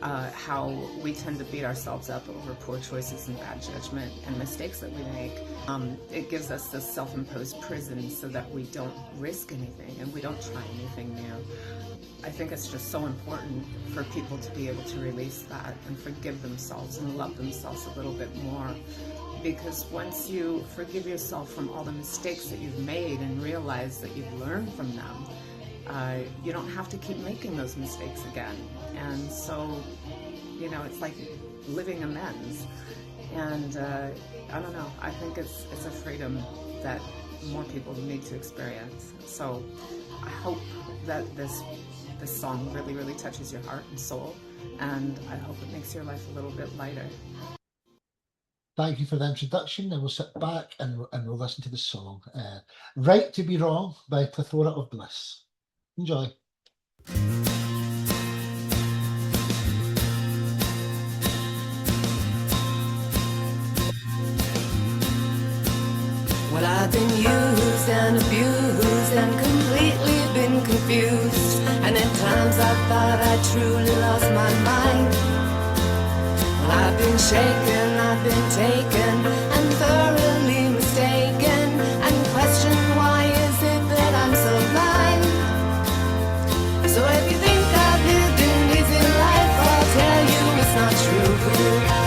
how we tend to beat ourselves up over poor choices and bad judgment and mistakes that we make. It gives us this self-imposed prison so that we don't risk anything and we don't try anything new. I think it's just so important for people to be able to release that and forgive themselves and love themselves a little bit more. Because once you forgive yourself from all the mistakes that you've made and realize that you've learned from them, you don't have to keep making those mistakes again. And so, you know, it's like living amends. And I don't know, I think it's a freedom that more people need to experience. So I hope that this song really, really touches your heart and soul, and I hope it makes your life a little bit lighter. Thank you for the introduction, and we'll sit back and we'll listen to the song. Right to Be Wrong by Plethora of Bliss. Enjoy. Well, I've been used and abused and completely been confused, and at times I thought I truly lost my mind. Well, I've been shaken, I've been taken and thoroughly mistaken, and questioned why is it that I'm so blind. So if you think I've lived an easy life, I'll tell you it's not true.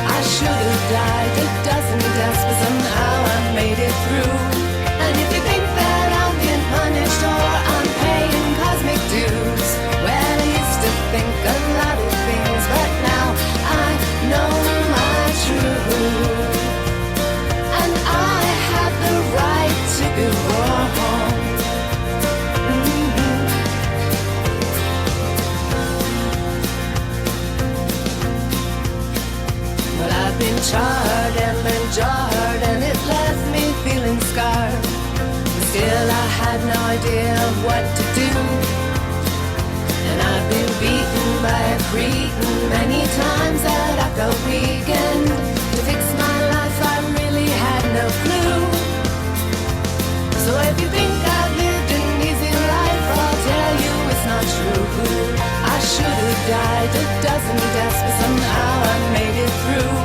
I should have died a dozen deaths, but somehow I made it through. And if you think that I'm being punished or I'm paying cosmic dues, well, I used to think a lot of things, but now I know my truth. And I have the right to be wrong. But I've been charred and been jarred, and it left me feeling scarred. Still I had no idea of what to do. And I've been beaten by a cretin many times that I felt weakened. To fix my life I really had no clue. So if you think I've lived an easy life, I'll tell you it's not true. I should have died a dozen deaths, but somehow I made it through.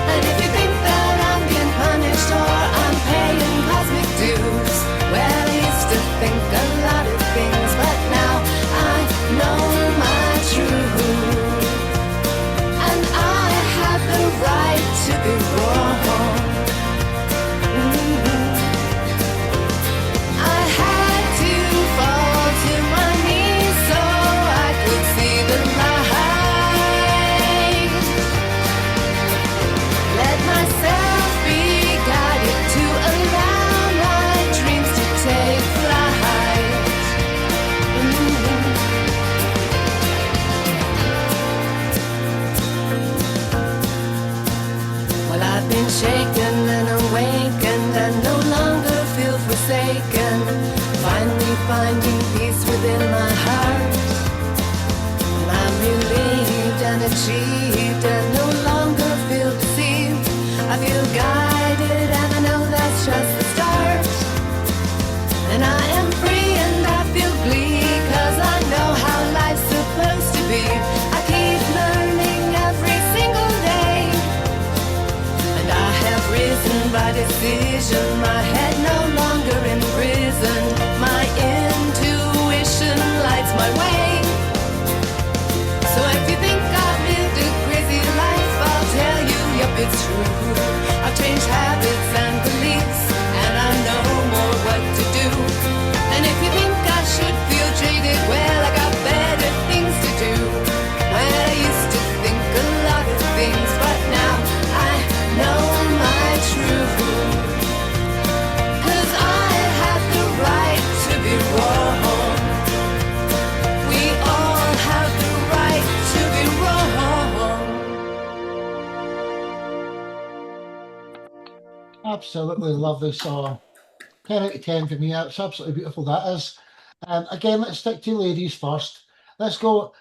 And if you think that I'm being punished or I'm paying cosmic dues, well, I used to think a lot of things, but now I know my truth. And I have the right to be wrong. I had to fall to my knees so I could see the light. Let myself be guided to allow my dreams to take flight. Well, I've been shaken and awakened and no longer feel forsaken. Finally finding peace within my heart. And I'm relieved and achieved and no longer feel deceived. I feel guided and I know that's just the start. And I am free and I feel glee, 'cause I know how life's supposed to be. I keep learning every single day, and I have risen by decision. My head no longer in prison. My intuition lights my way. So if you think I've lived a crazy life, I'll tell you, yep, it's true. I've changed habits and beliefs, and I know more what to do. And if you think I should feel jaded, well, I got better things to do. Well, I used to think a lot of things, but now I know my truth. 'Cause I have the right to be wrong. We all have the right to be wrong. Absolutely lovely song. 10 out of 10 for me. It's absolutely beautiful, that is. Again, let's stick to ladies first. Let's go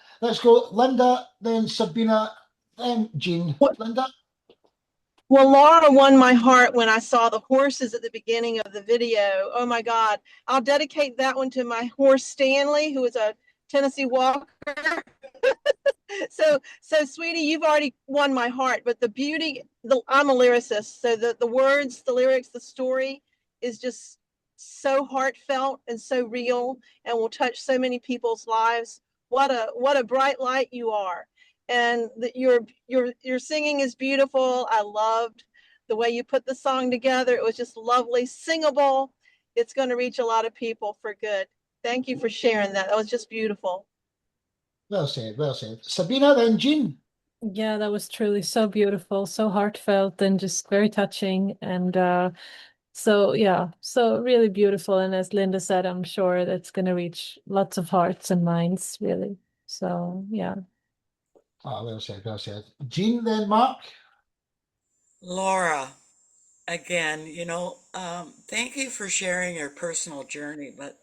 Linda, then Sabina, then Jean. Linda? Well, Laura won my heart when I saw the horses at the beginning of the video. Oh my God. I'll dedicate that one to my horse, Stanley, who is a Tennessee Walker. So sweetie, you've already won my heart, but the beauty, I'm a lyricist, so the words, the lyrics, the story is just so heartfelt and so real and will touch so many people's lives. What a bright light you are. And your singing is beautiful. I loved the way you put the song together. It was just lovely, singable. It's going to reach a lot of people for good. Thank you for sharing that. That was just beautiful. Well said, well said. Sabina, then Jean. Yeah, that was truly so beautiful, so heartfelt, and just very touching. And so, yeah, so really beautiful. And as Linda said, I'm sure that's going to reach lots of hearts and minds, really. So, yeah. Oh, well said, well said. Jean, then Mark. Laura, again, thank you for sharing your personal journey. But,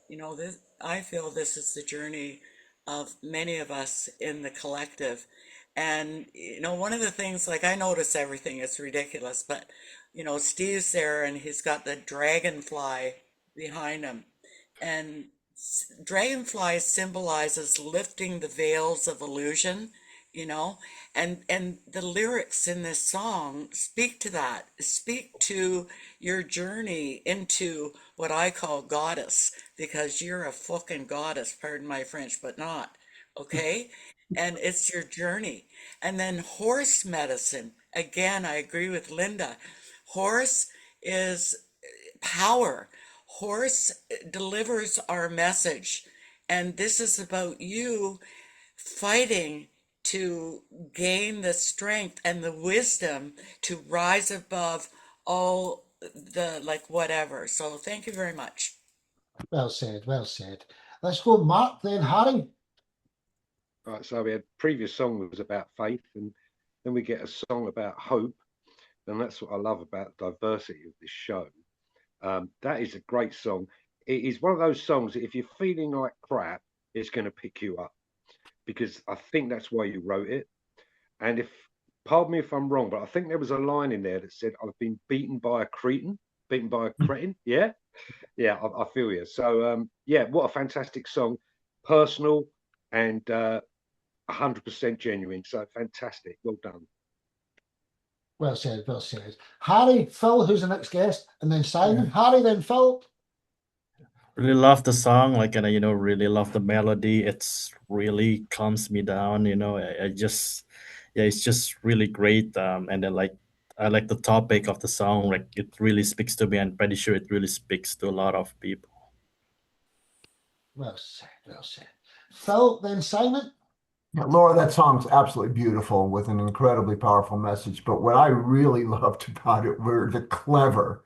I feel this is the journey of many of us in the collective. And, one of the things, like I notice everything, it's ridiculous, but, Steve's there and he's got the dragonfly behind him. And dragonfly symbolizes lifting the veils of illusion, you know, and the lyrics in this song speak to that, speak to your journey into what I call goddess, because you're a fucking goddess, pardon my French, but not, okay? And it's your journey. And then horse medicine, again, I agree with Linda. Horse is power. Horse delivers our message. And this is about you fighting to gain the strength and the wisdom to rise above all the like whatever. So thank you very much. Well said, well said. Let's go, Mark, then Harry. Right, so we had previous song was about faith, and then we get a song about hope, and that's what I love about the diversity of this show. That is a great song. It is one of those songs that if you're feeling like crap, it's going to pick you up, because I think that's why you wrote it. And if, pardon me if I'm wrong, but I think there was a line in there that said, "I've been beaten by a cretin, beaten by a cretin." Yeah, yeah, I feel you. So yeah, what a fantastic song, personal and 100% genuine. So fantastic, well done. Well said, well said. Harry, Phil, who's the next guest, and then Simon. Harry, then Phil. Really love the song, like, and really love the melody. It's really calms me down. I just, yeah, it's just really great. And then like, I like the topic of the song. Like, it really speaks to me. I'm pretty sure it really speaks to a lot of people. Well said, well said. Phil, then Simon. Yeah, Laura, that song's absolutely beautiful with an incredibly powerful message. But what I really loved about it were the clever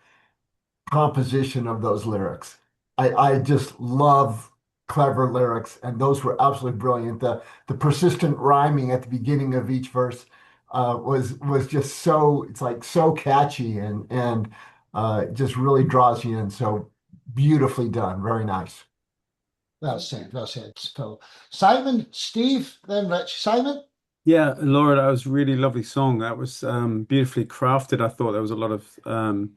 composition of those lyrics. I just love clever lyrics, and those were absolutely brilliant. The persistent rhyming at the beginning of each verse was just so, it's like so catchy and just really draws you in. So beautifully done. Very nice. Well said, Phil. Simon, Steve, then Rich. Simon. Yeah, Laura, that was a really lovely song. That was beautifully crafted. I thought there was a lot of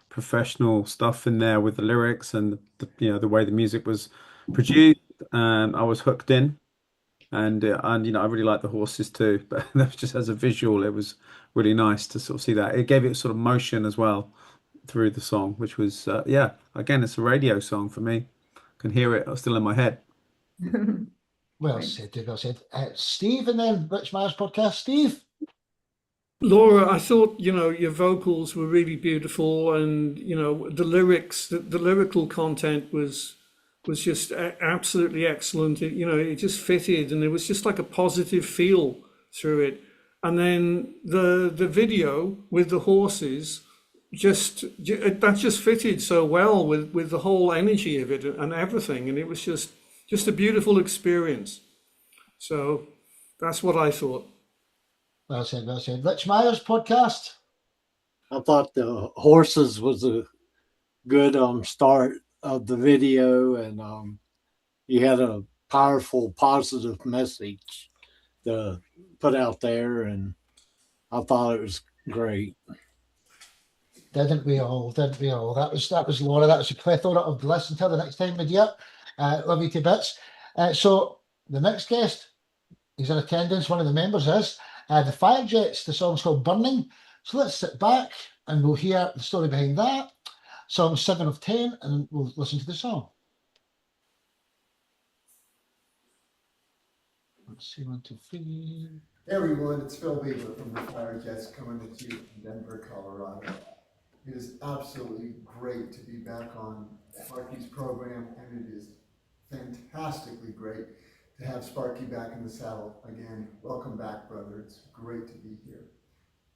professional stuff in there with the lyrics and the way the music was produced. I was hooked in, and I really like the horses too. But that was just as a visual, it was really nice to sort of see that. It gave it sort of motion as well through the song, which was yeah. Again, it's a radio song for me. I can hear it still in my head. Well said, well said. Steve, and then Rich Myers podcast. Steve. Laura, I thought, your vocals were really beautiful, and, the lyrics, the lyrical content was just absolutely excellent. It just fitted, and it was just like a positive feel through it. And then the video with the horses, that just fitted so well with the whole energy of it and everything, and it was just a beautiful experience. So that's what I thought. Well said, well said. Rich Myers podcast. I thought the horses was a good start of the video, and you had a powerful, positive message to put out there, and I thought it was great. Didn't we all? Didn't we all? That was Laura. That was a plethora of bliss. Until the next time, my dear. Love you to bits. So the next guest, He's in attendance, one of the members is. The Firejets, the song's called Burning. So let's sit back and we'll hear the story behind that. Song 7 of 10, and we'll listen to the song. Let's see, 1, 2, 3. Hey everyone, it's Phil Beaver from the Firejets coming at you from Denver, Colorado. It is absolutely great to be back on Sparky's program, and it is fantastically great to have Sparky back in the saddle again. Welcome back, brother. It's great to be here.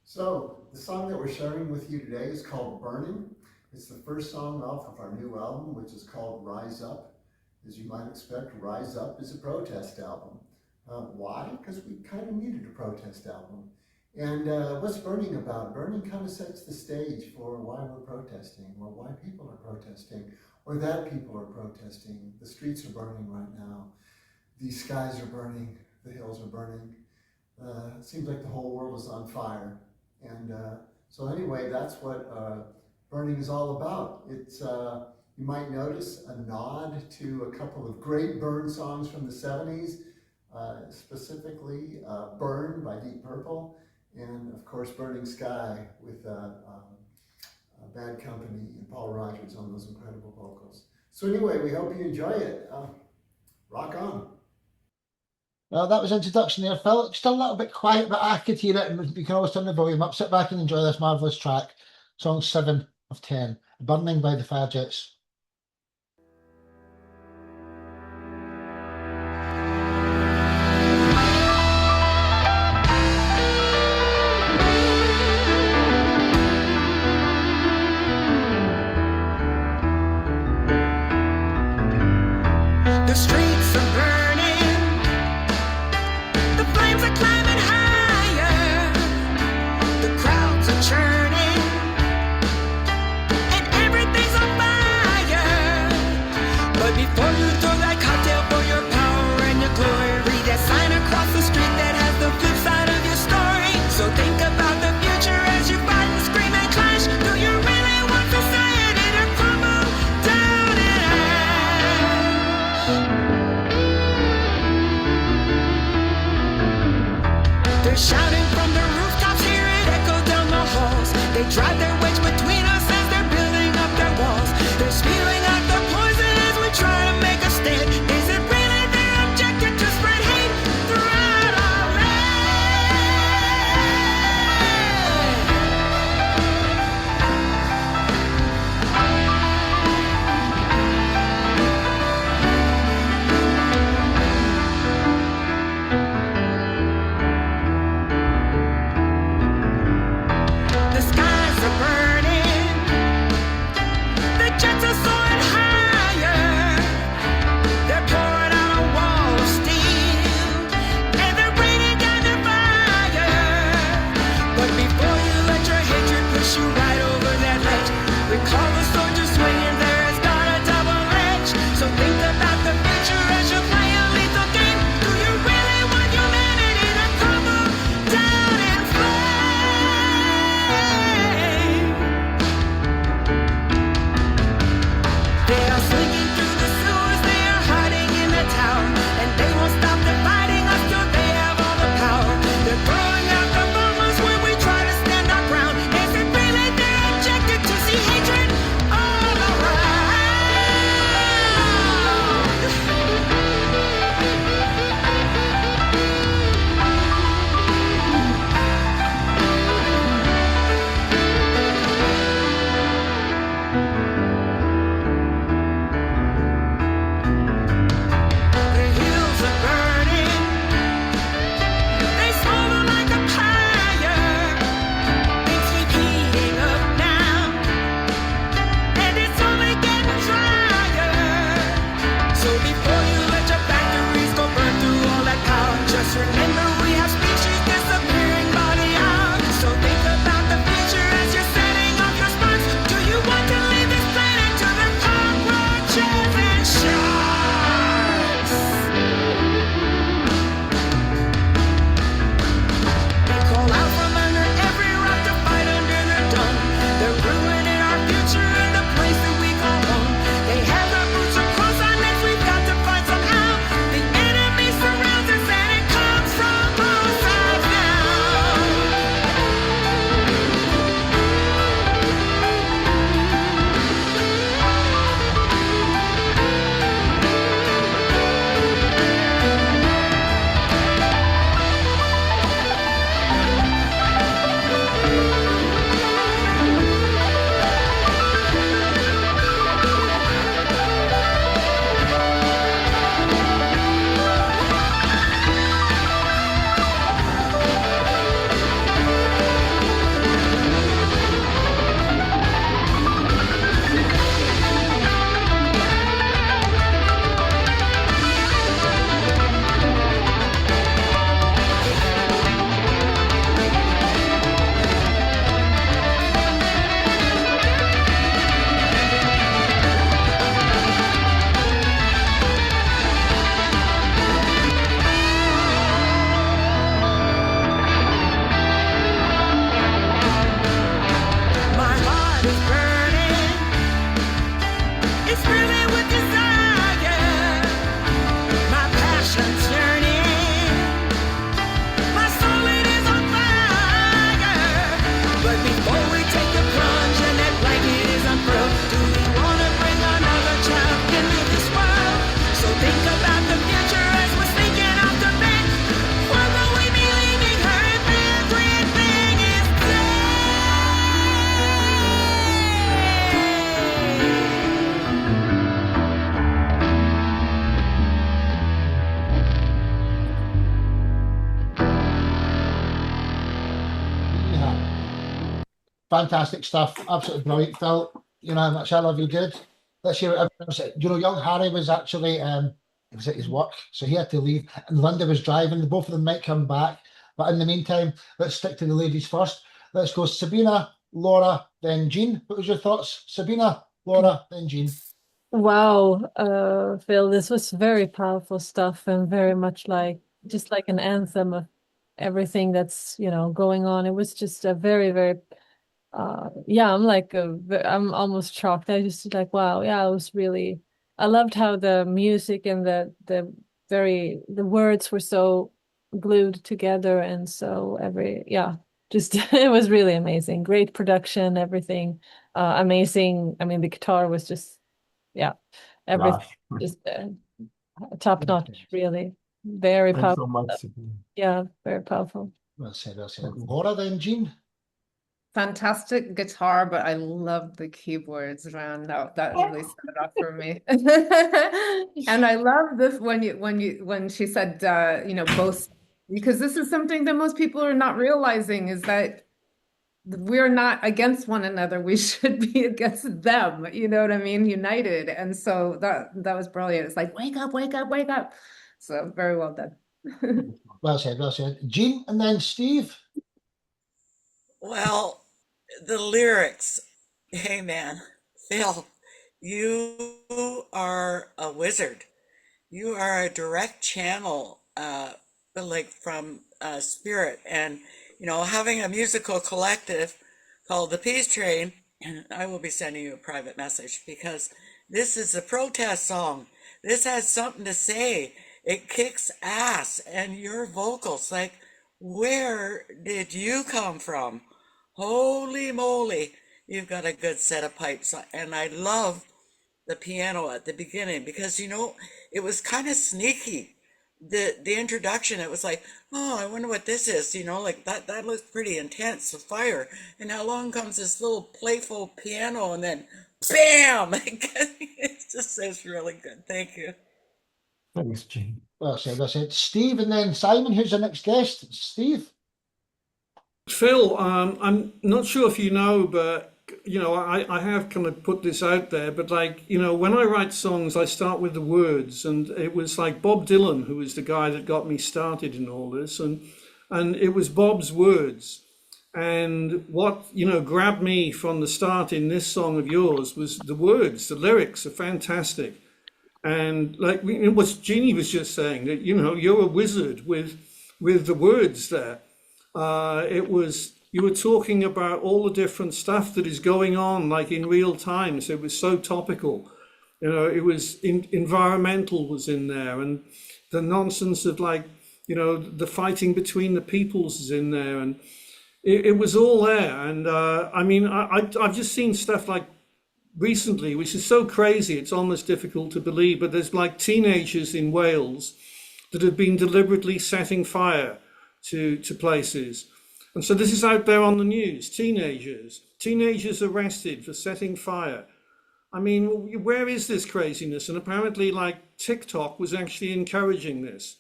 So, the song that we're sharing with you today is called Burning. It's the first song off of our new album, which is called Rise Up. As you might expect, Rise Up is a protest album. Why? Because we kind of needed a protest album. And what's Burning about? Burning kind of sets the stage for why we're protesting, or why people are protesting, or that people are protesting. The streets are burning right now. The skies are burning. The hills are burning. It seems like the whole world is on fire. And so anyway, that's what Burning is all about. It's, you might notice, a nod to a couple of great Burn songs from the 70s, specifically Burn by Deep Purple, and of course Burning Sky with Bad Company and Paul Rogers on those incredible vocals. So anyway, we hope you enjoy it. Rock on. Well, that was introduction there, Phil. It's still a little bit quiet, but I could hear it, and you can always turn the volume up. Sit back and enjoy this marvellous track. Song 7 of 10, Burning by the Firejets. The streets are burning, the flames are climbing higher, the crowds are churning, and everything's on fire. Fantastic stuff. Absolutely brilliant, Phil. You know how much I love you, dude. Let's hear what everyone else said. You know, young Harry was actually it was at his work, so he had to leave, and Linda was driving. Both of them might come back, but in the meantime, let's stick to the ladies first. Let's go Sabina, Laura, then Jean. What was your thoughts? Sabina, Laura, then Jean. Wow, Phil, this was very powerful stuff and very much like just like an anthem of everything that's, going on. It was just a very, very yeah, I'm almost shocked. I just like, wow, yeah, it was really I loved how the music and the words were so glued together and so just it was really amazing. Great production, everything. Amazing. I mean, the guitar was just yeah, everything Gosh, just top notch, really. Very thanks powerful so much, stuff. Sabine. Yeah, very powerful. Well said, well said. Laura, then Jean. Fantastic guitar, but I love the keyboards, man. That really set it up for me. And I love this when she said both, because this is something that most people are not realizing, is that we're not against one another. We should be against them. You know what I mean? United. And so that was brilliant. It's like, wake up, wake up, wake up. So very well done. Well said, well said. Jean, and then Steve. Well, the lyrics. Hey, man, Phil, you are a wizard. You are a direct channel, like from spirit, and having a musical collective called the Peace Train. And I will be sending you a private message because this is a protest song. This has something to say. It kicks ass, and your vocals, like, where did you come from? Holy moly, you've got a good set of pipes, and I love the piano at the beginning because it was kind of sneaky. The introduction, it was like, oh, I wonder what this is, like that looks pretty intense with fire, and now along comes this little playful piano, and then bam. It's really good. Thank you. Thanks, Gene. Well said, well said. Steve, and then Simon. Who's the next guest? Steve. Phil, I'm not sure if you know, but I have kind of put this out there, but when I write songs, I start with the words, and it was like Bob Dylan who was the guy that got me started in all this, and it was Bob's words. And what grabbed me from the start in this song of yours was the words. The lyrics are fantastic, and like what Jeannie was just saying, that you're a wizard with the words there. You were talking about all the different stuff that is going on, like in real time. So it was so topical. It was environmental was in there, and the nonsense of the fighting between the peoples is in there, and it was all there. And I mean, I've just seen stuff like recently, which is so crazy, it's almost difficult to believe. But there's like teenagers in Wales that have been deliberately setting fire to places. And so this is out there on the news. Teenagers arrested for setting fire. I mean, where is this craziness? And apparently TikTok was actually encouraging this.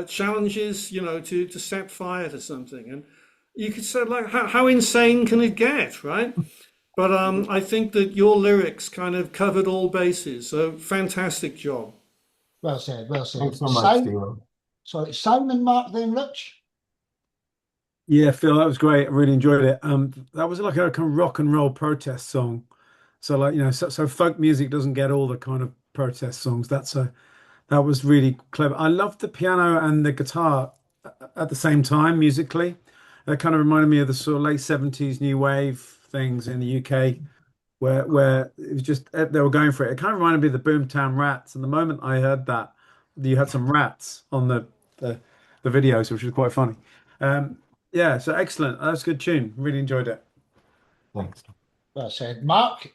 Challenges, to set fire to something. And you could say how insane can it get, right? But I think that your lyrics kind of covered all bases. So fantastic job. Well said, well said. Thanks so much, Steve. Sorry, Simon, Mark, then Rich. Yeah, Phil, that was great. I really enjoyed it. That was like a kind of rock and roll protest song. So so folk music doesn't get all the kind of protest songs. That was really clever. I loved the piano and the guitar at the same time musically. That kind of reminded me of the sort of late 70s new wave things in the UK where it was just they were going for it. It kind of reminded me of the Boomtown Rats. And the moment I heard that, you had some rats on the videos, which was quite funny. Yeah, so excellent. That's a good tune. Really enjoyed it. Thanks. Well said. Mark.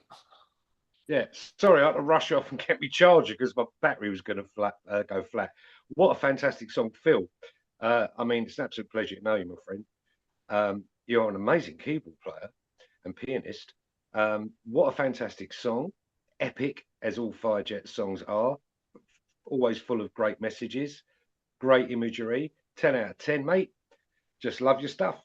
Yeah, sorry, I had to rush off and get my charger because my battery was going to go flat. What a fantastic song, Phil. I mean, it's an absolute pleasure to know you, my friend. You're an amazing keyboard player and pianist. What a fantastic song. Epic, as all Firejet songs are. Always full of great messages, great imagery. 10 out of 10, mate. Just love your stuff.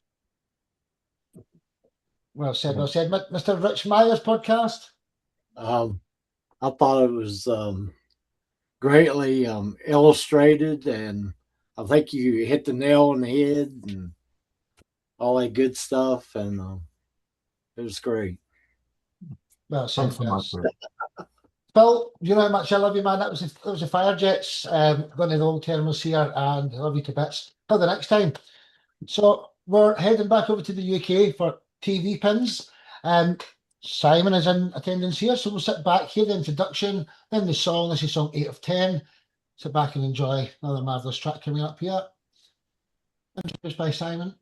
Well said, well said. Mr. Rich Meyer's podcast. I thought it was greatly illustrated, and I think you hit the nail on the head and all that good stuff, and it was great. Well said. Thanks so much, Rick. Phil, you know how much I love you, man. That was the Fire Jets going to the old terminals here, and I love you to bits. Till the next time. So we're heading back over to the UK for TV pins. Simon is in attendance here, so we'll sit back, hear the introduction, then the song. This is song 8 of 10. Sit back and enjoy another marvellous track coming up here. Introduced by Simon.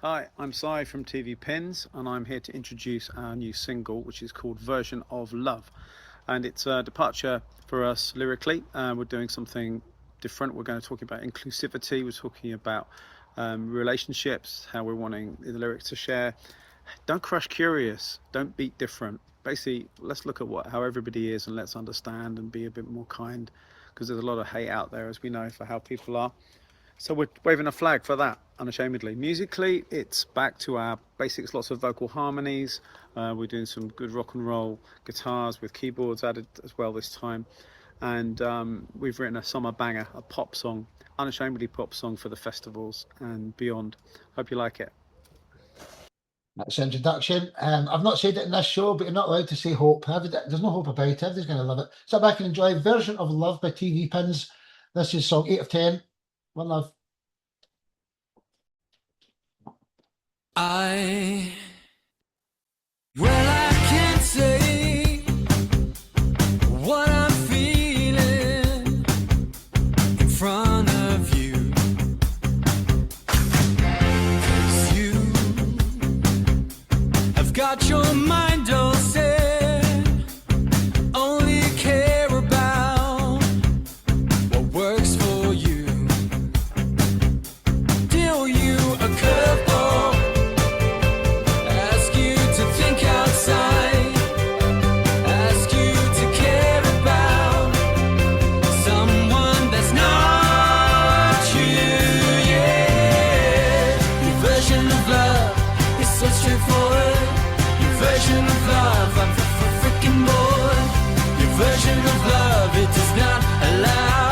Hi, I'm Si from TV Pins, and I'm here to introduce our new single, which is called Version of Love. And it's a departure for us lyrically. We're doing something different. We're going to talk about inclusivity. We're talking about relationships, how we're wanting the lyrics to share. Don't crush curious, don't beat different. Basically, let's look at how everybody is, and let's understand and be a bit more kind, because there's a lot of hate out there, as we know, for how people are. So we're waving a flag for that, unashamedly. Musically, it's back to our basics, lots of vocal harmonies. We're doing some good rock and roll guitars with keyboards added as well this time. And we've written a summer banger, a pop song, unashamedly pop song for the festivals and beyond. Hope you like it. That's the introduction. I've not said it in this show, but you're not allowed to say hope. There's no hope about it. Everybody's going to love it. Sit back and enjoy Version of Love by TV Pins. This is song 8 of 10. One love. I can't say what I'm feeling in front of you, 'cause you have got your mind all set, only care about what works for you. Deal you a curveball, ask you to think outside, ask you to care about someone that's not you, yeah. Your version of love is so straightforward. Your version of love, I'm freaking bored. Your version of love, it does not allow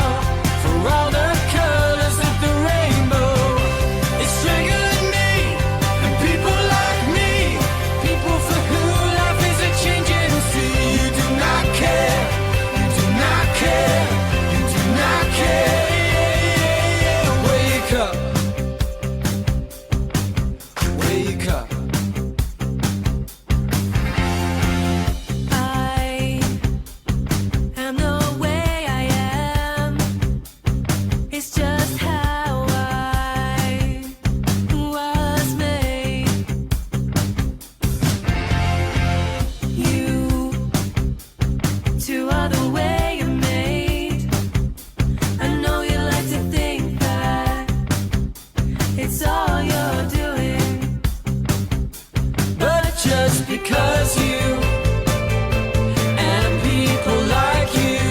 for all the colors of the rainbow. It's triggered me, and people like me, people for who life is a changing sea. You do not care, you do not care, you do not care. Wake up, wake up. I am the way I am. It's just how I was made. You two are the way you're made. I know you like to think that it's all you're doing, but just because you and people like you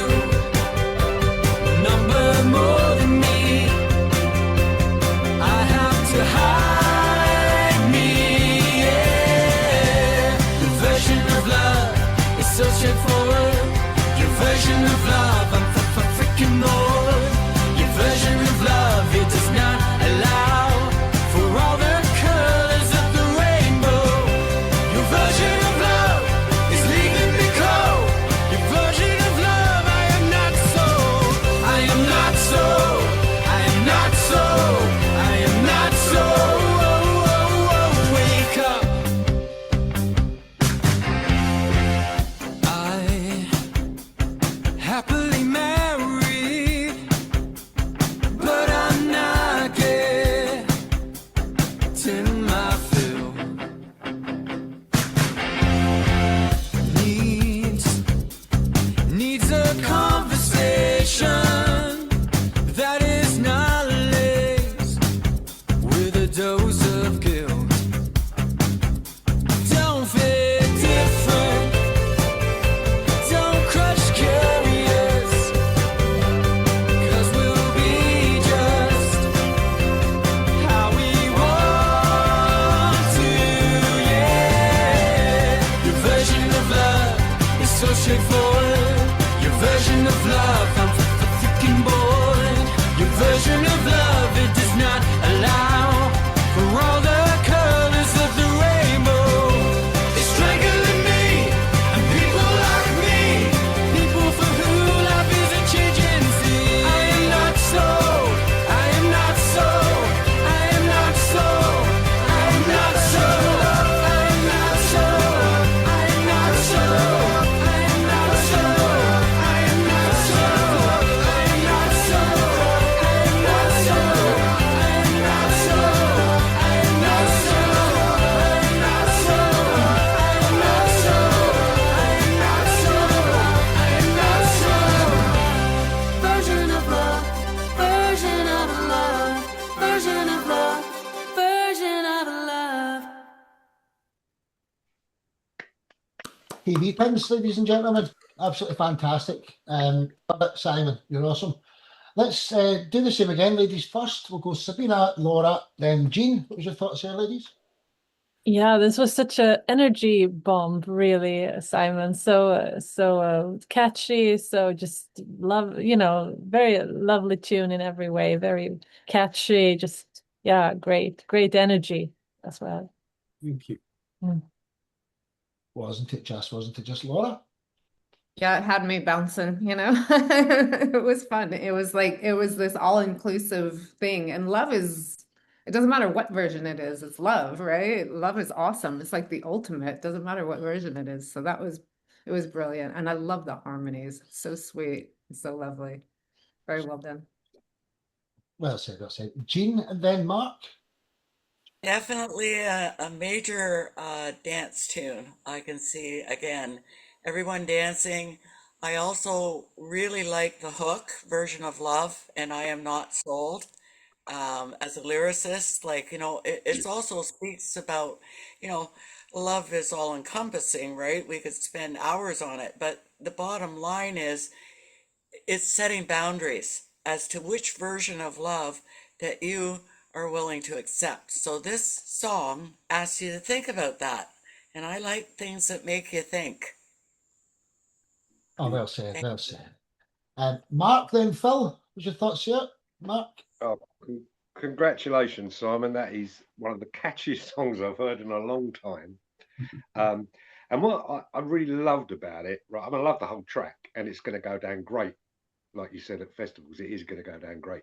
number more than me, I have to hide me, yeah. The version of love is so straightforward. Your version of love, I'm freaking bored. Your version of love, it does not allow for all the colors of the rainbow. Your version of love is leaving me cold. Your version of love, I am not so, I am not so, I am not so, I am not so. Wake up. I happily Your version of love is so straightforward. Your version of love, I'm freaking bored. Your version of love, it does not allow for all the colors of the rainbow. It's strangling me and people like me, people for who life is a changing thing. I am not sold, I am not sold, I am not sold, I am not sold, I am not sold, I am not sold, I am not sold, I am not sold, I am not sold, I am not sold, I am not sold, I am not sold, I am not sold, I am not sold, I am not sold, I am not sold. Version of love, version of love, version of love, version of love. TV pins, ladies and gentlemen. Absolutely fantastic. Love it, Simon, you're awesome. Let's do the same again, ladies first. We'll go Sabina, Laura, then Jean. What was your thoughts here, ladies? Yeah, this was such a energy bomb, really, Simon. So catchy, so just love, very lovely tune in every way, very catchy, just yeah, great energy as well. Thank you. Wasn't it just Laura? Yeah, it had me bouncing, It was fun. It was this all-inclusive thing. And love it doesn't matter what version it is, it's love, right? Love is awesome. It's like the ultimate. It doesn't matter what version it is. So it was brilliant. And I love the harmonies. So sweet. So lovely. Very well done. Well said, well said. Jean and then Mark. Definitely a major dance tune. I can see again everyone dancing. I also really like the hook version of Love and I Am Not Sold. As a lyricist, it's also speaks about, love is all encompassing, right? We could spend hours on it, but the bottom line is it's setting boundaries as to which version of love that you are willing to accept. So this song asks you to think about that. And I like things that make you think. Oh, well said, well said. Mark, then Phil, what was your thoughts here? Mark? Oh, congratulations, Simon. That is one of the catchiest songs I've heard in a long time. And what I really loved about it, right? I love the whole track, and it's going to go down great. Like you said at festivals, it is going to go down great.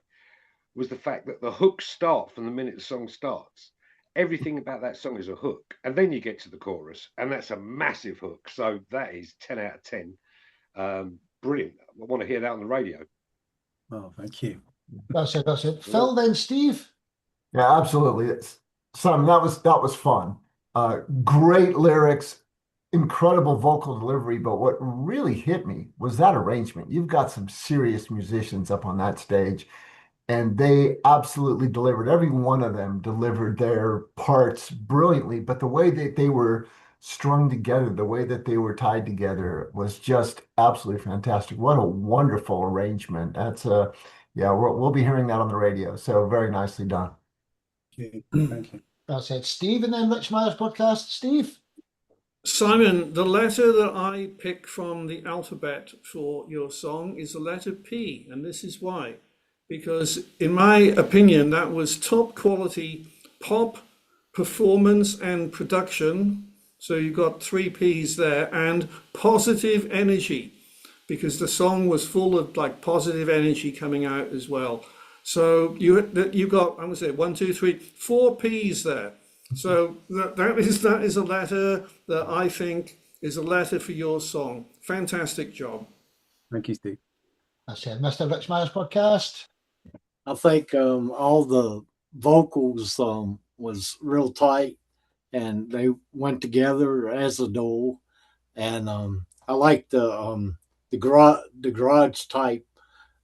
Was the fact that the hooks start from the minute the song starts. Everything about that song is a hook, and then you get to the chorus, and that's a massive hook. So that is 10 out of 10. Brilliant. I want to hear that on the radio. Oh, thank you. That's it. Phil, then Steve. Yeah, absolutely. Simon, that was fun. Great lyrics, incredible vocal delivery, but what really hit me was that arrangement. You've got some serious musicians up on that stage, and they absolutely delivered. Every one of them delivered their parts brilliantly, but the way that they were strung together, the way that they were tied together was just absolutely fantastic. What a wonderful arrangement. Yeah, we'll be hearing that on the radio. So very nicely done. Thank you. That's it. Steve, and then Rich Meyer's podcast. Steve? Simon, the letter that I pick from the alphabet for your song is the letter P, and this is why. Because in my opinion, that was top quality pop, performance, and production. So you got 3 Ps there, and positive energy, because the song was full of positive energy coming out as well. So you got, I'm gonna say 1, 2, 3, 4 Ps there. So that is a letter that I think is a letter for your song. Fantastic job. Thank you, Steve. That's it. Mr. Rich Meyer's podcast. I think all the vocals was real tight, and they went together as a duo. And I like the garage type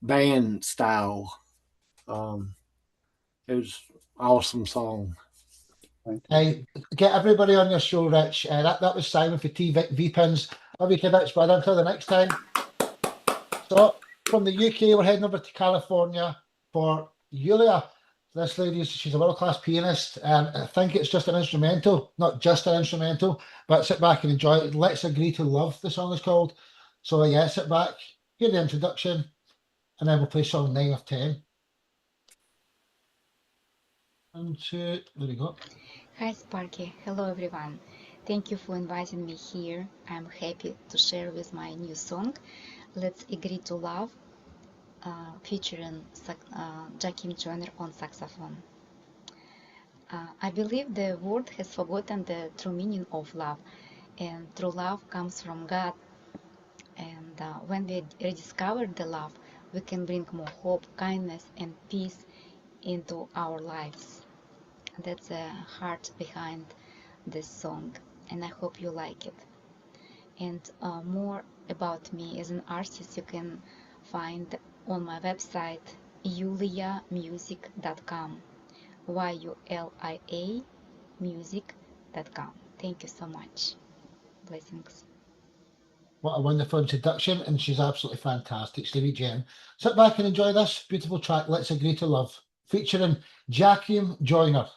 band style. It was awesome song. Hey, get everybody on your show, Rich. That was Simon for TV Pins. Love you, Rich, but until the next time. So from the UK, we're heading over to California for Yulia. This lady, she's a world-class pianist, and I think it's just an instrumental, not just an instrumental, but sit back and enjoy it. Let's Agree to Love, the song is called. So yeah, sit back, hear the introduction, and then we'll play song 9 of 10. And there we go. Hi Sparky, hello everyone. Thank you for inviting me here. I'm happy to share with my new song, Let's Agree to Love, featuring Jakim Joyner on saxophone. I believe the world has forgotten the true meaning of love, and true love comes from God. And when we rediscover the love, we can bring more hope, kindness, and peace into our lives. That's the heart behind this song, and I hope you like it. And more about me as an artist you can find on my website yuliamusic.com, YULIA music.com. Thank you so much. Blessings. What a wonderful introduction, and she's absolutely fantastic, Stevie Jen. Sit back and enjoy this beautiful track, Let's Agree to Love, featuring Jakim Joyner.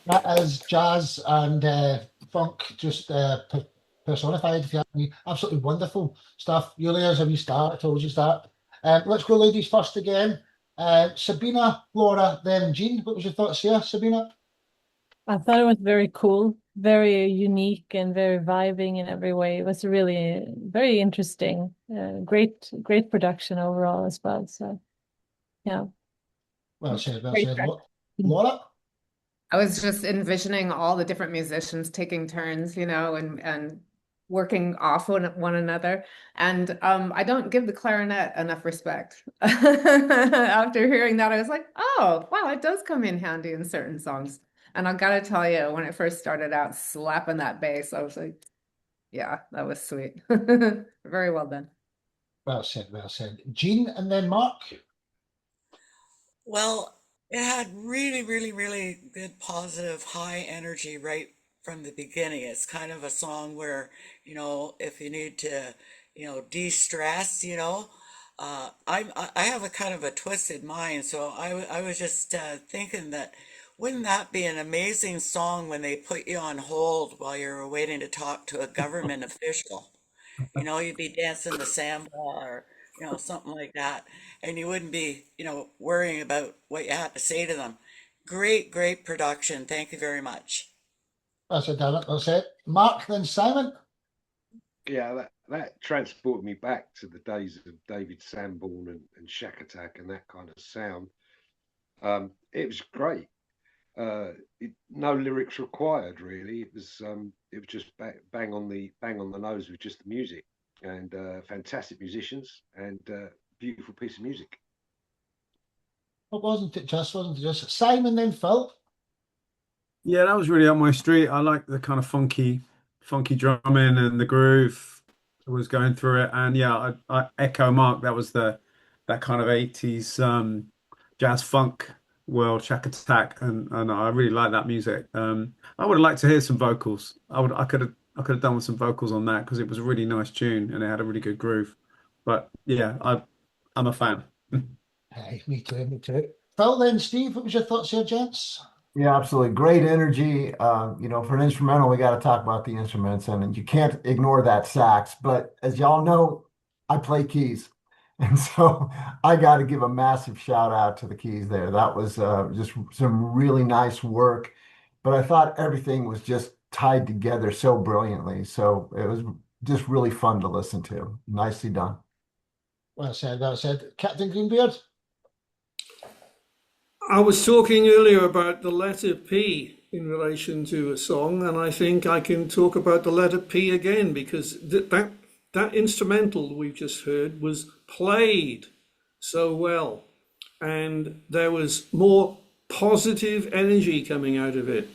That is jazz and funk just personified, if you have me. Absolutely wonderful stuff. Yulia's a wee start, I told you that. Let's go ladies first again. Sabina, Laura, then Jean. What was your thoughts here, Sabina? I thought it was very cool, very unique, and very vibing in every way. It was really very interesting. Great production overall as well. So, yeah. Well said, well Great said. track. Laura? I was just envisioning all the different musicians taking turns, and working off one another. And I don't give the clarinet enough respect. After hearing that, I was like, oh, wow, it does come in handy in certain songs. And I gotta tell you, when it first started out slapping that bass, I was like, yeah, that was sweet. Very well done. Well said, well said. Jean and then Mark? Well, it had really, really, really good, positive, high energy right from the beginning. It's kind of a song where, if you need to, de-stress, I have a kind of a twisted mind, so I was just thinking that wouldn't that be an amazing song when they put you on hold while you're waiting to talk to a government official? You'd be dancing the samba or, something like that. And you wouldn't be, worrying about what you had to say to them. Great, great production. Thank you very much. Well said, Darren. Well said. Mark, then Simon? Yeah, that transported me back to the days of David Sanborn and Shack Attack and that kind of sound. It was great. No lyrics required, really. It was just bang on the nose with just the music, and fantastic musicians and beautiful piece of music. Wasn't it just Simon, then Phil? Yeah, that was really up my street. I like the kind of funky drumming and the groove that was going through it. And yeah, I echo Mark. That was that kind of 80s jazz funk world, Shack Attack, and I really like that music. I would have liked to hear some vocals. I could have done with some vocals on that because it was a really nice tune and it had a really good groove. But yeah, I'm a fan. Hey, me too, me too. Phil, then Steve, what was your thoughts here, gents? Yeah, absolutely. Great energy. For an instrumental, we got to talk about the instruments, and you can't ignore that sax. But as y'all know, I play keys. And so I got to give a massive shout out to the keys there. That was just some really nice work. But I thought everything was just tied together so brilliantly. So it was just really fun to listen to. Nicely done. Well said, well said. Captain Greenbeard? I was talking earlier about the letter P in relation to a song, and I think I can talk about the letter P again because that instrumental we've just heard was played so well, and there was more positive energy coming out of it.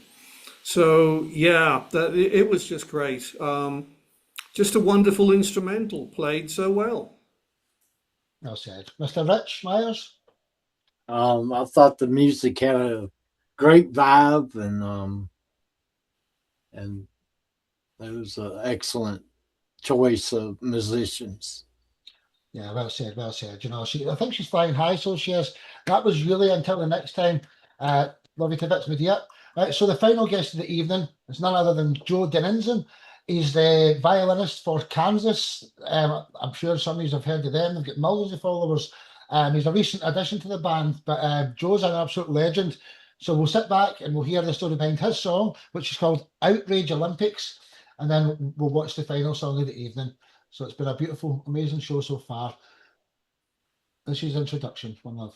So yeah, it was just great. Just a wonderful instrumental played so well. Well said. Mr. Rich Myers? I thought the music had a great vibe, and it was an excellent choice of musicians. Yeah, well said, well said. I think she's flying high, so she is. That was really until the next time. Love you to bits, my dear. Right, so the final guest of the evening is none other than Joe Dennison. He's the violinist for Kansas. I'm sure some of you have heard of them. They've got millions of followers. He's a recent addition to the band, but Joe's an absolute legend. So we'll sit back and we'll hear the story behind his song, which is called Outrage Olympics, and then we'll watch the final song of the evening. So it's been a beautiful, amazing show so far. This is introduction. One love.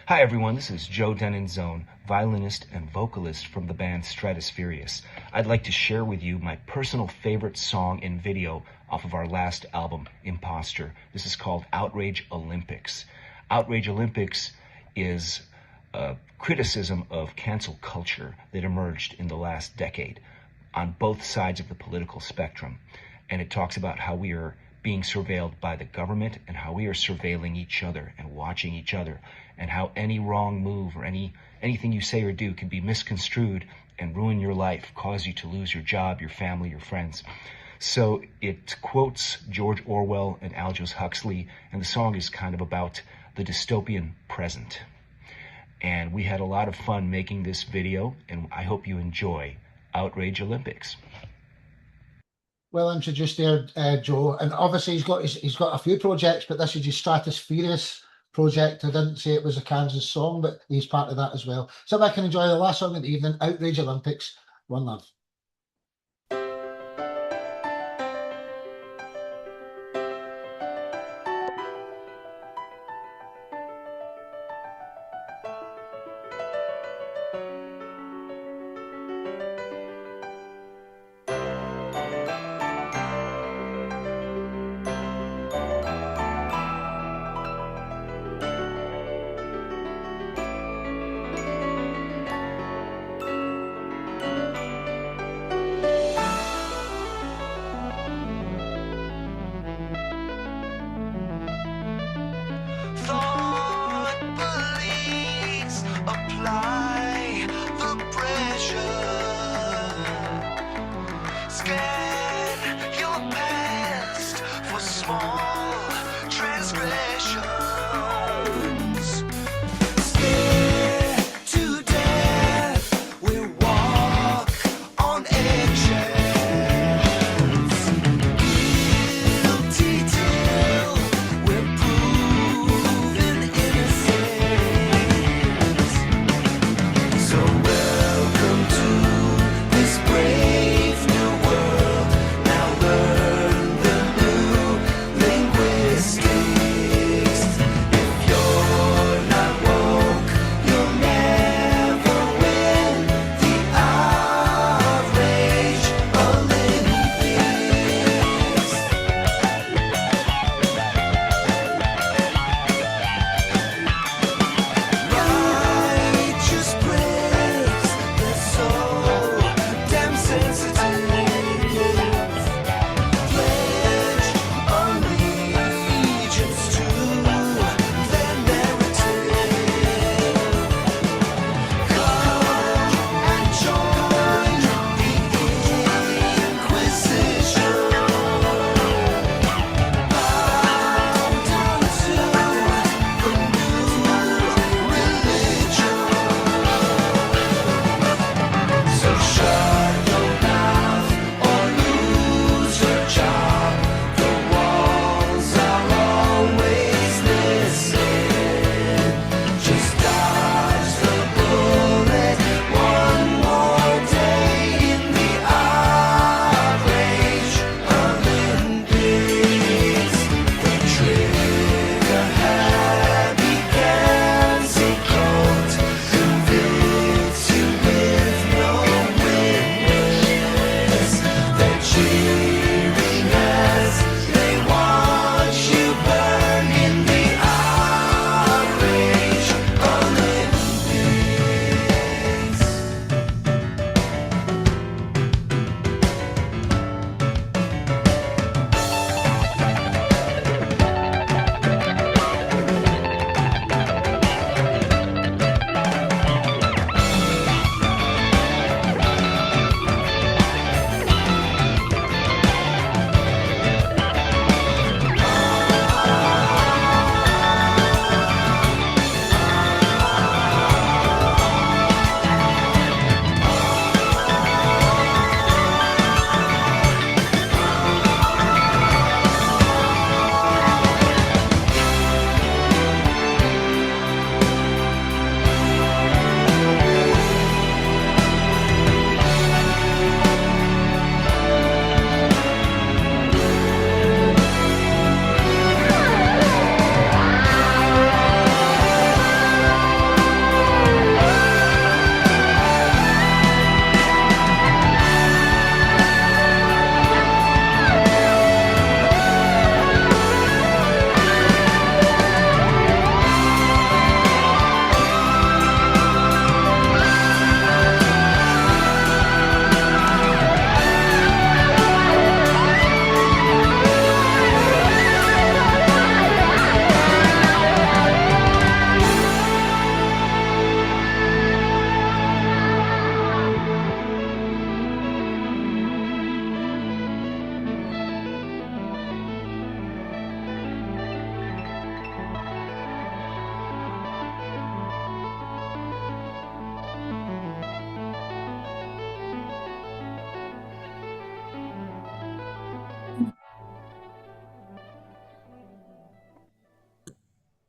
Hi everyone, this is Joe Dennison, violinist and vocalist from the band Stratusfurious. I'd like to share with you my personal favorite song and video off of our last album, Imposter. This is called Outrage Olympics. Outrage Olympics is a criticism of cancel culture that emerged in the last decade on both sides of the political spectrum. And it talks about how we are being surveilled by the government and how we are surveilling each other and watching each other, and how any wrong move or anything you say or do can be misconstrued and ruin your life, cause you to lose your job, your family, your friends. So it quotes George Orwell and Aldous Huxley, and the song is kind of about the dystopian present. And we had a lot of fun making this video, and I hope you enjoy Outrage Olympics. Well introduced there, Joe. And obviously he's got a few projects, but this is his Stratospherious project. I didn't say it was a Kansas song, but he's part of that as well. So I can enjoy the last song of the evening, Outrage Olympics, One Love.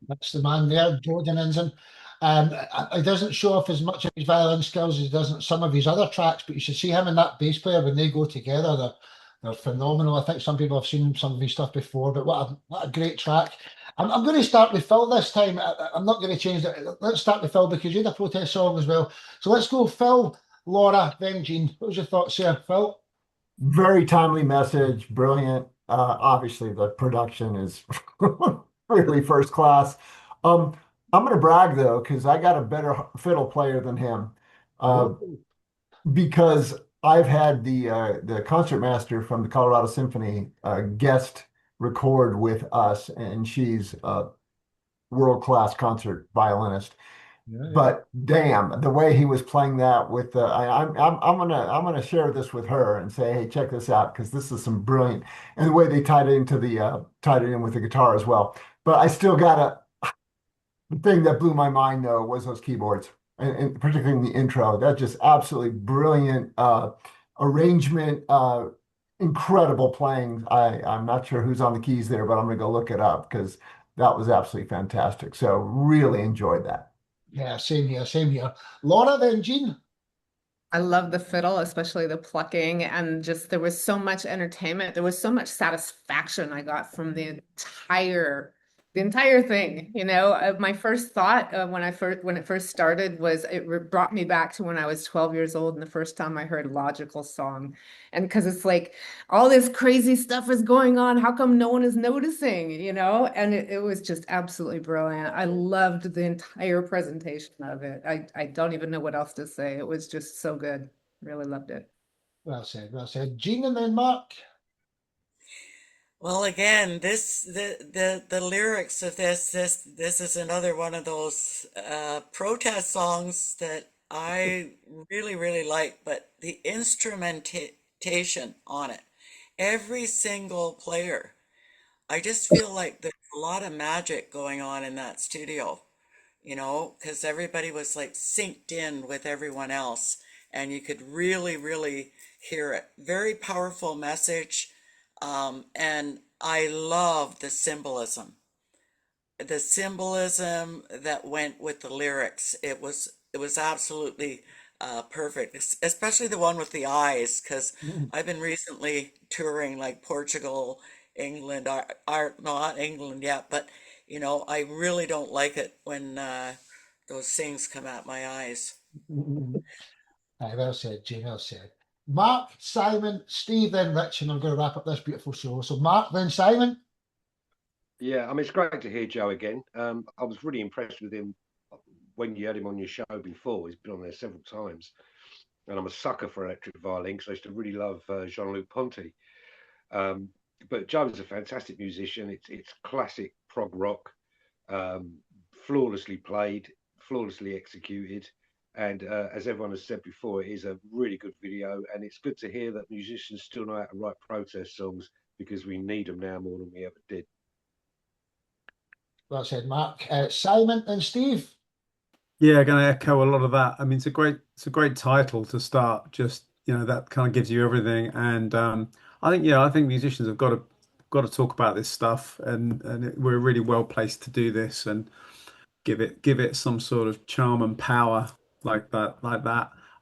That's the man there, Jordan Inson. He doesn't show off as much of his violin skills as he does in some of his other tracks, but you should see him and that bass player when they go together. They're phenomenal. I think some people have seen some of his stuff before, but what a great track. I'm going to start with Phil this time. I'm not going to change it. Let's start with Phil because you had a protest song as well. So let's go Phil, Laura, then Jean. What was your thoughts here, Phil? Very timely message, brilliant. Obviously, the production is really first class. Um, I'm going to brag though, because I got a better fiddle player than him. Uh, because I've had the concertmaster from the Colorado Symphony guest record with us, and she's a world-class concert violinist. But damn, the way he was playing that with I'm gonna share this with her and say, hey, check this out because this is some brilliant, and the way they tied it into tied it in with the guitar as well. But I still gotta the thing that blew my mind though was those keyboards, and particularly in the intro. That just absolutely brilliant arrangement, incredible playing. I'm not sure who's on the keys there, but I'm gonna go look it up because that was absolutely fantastic. So really enjoyed that. Yeah, same here, same here. Laura, then Jean. I love the fiddle, especially the plucking, and just there was so much entertainment. There was so much satisfaction I got from the entire thing. My first thought when it first started was brought me back to when I was 12 years old and the first time I heard Logical Song, and because it's like all this crazy stuff is going on, how come no one is noticing? And it was just absolutely brilliant. I loved the entire presentation of it. I don't even know what else to say. It was just so good. Really loved it. Well said, well said. Jean and then Mark. Well, again, the lyrics of this is another one of those protest songs that I really like, but the instrumentation on it, every single player, I just feel like there's a lot of magic going on in that studio, because everybody was like synced in with everyone else, and you could really hear it. Very powerful message. And I love the symbolism that went with the lyrics. It was absolutely perfect, especially the one with the eyes, because I've been recently touring like Portugal, England, not England yet, but I really don't like it when those things come at my eyes. Aye, well said, Jean, well said. Mark, Simon, Steve, then Rich, and I'm going to wrap up this beautiful show. So Mark, then Simon. Yeah, I mean, it's great to hear Joe again. I was really impressed with him when you had him on your show before. He's been on there several times. And I'm a sucker for electric violin because I used to really love Jean-Luc Ponty. But Joe is a fantastic musician. It's classic prog rock, flawlessly played, flawlessly executed. And as everyone has said before, it is a really good video. And it's good to hear that musicians still know how to write protest songs because we need them now more than we ever did. Well said, Mark. Simon and Steve. Yeah, going to echo a lot of that. I mean, it's a great title to start. Just that kind of gives you everything. And I think musicians have got to talk about this stuff, and we're really well placed to do this and give it some sort of charm and power like that.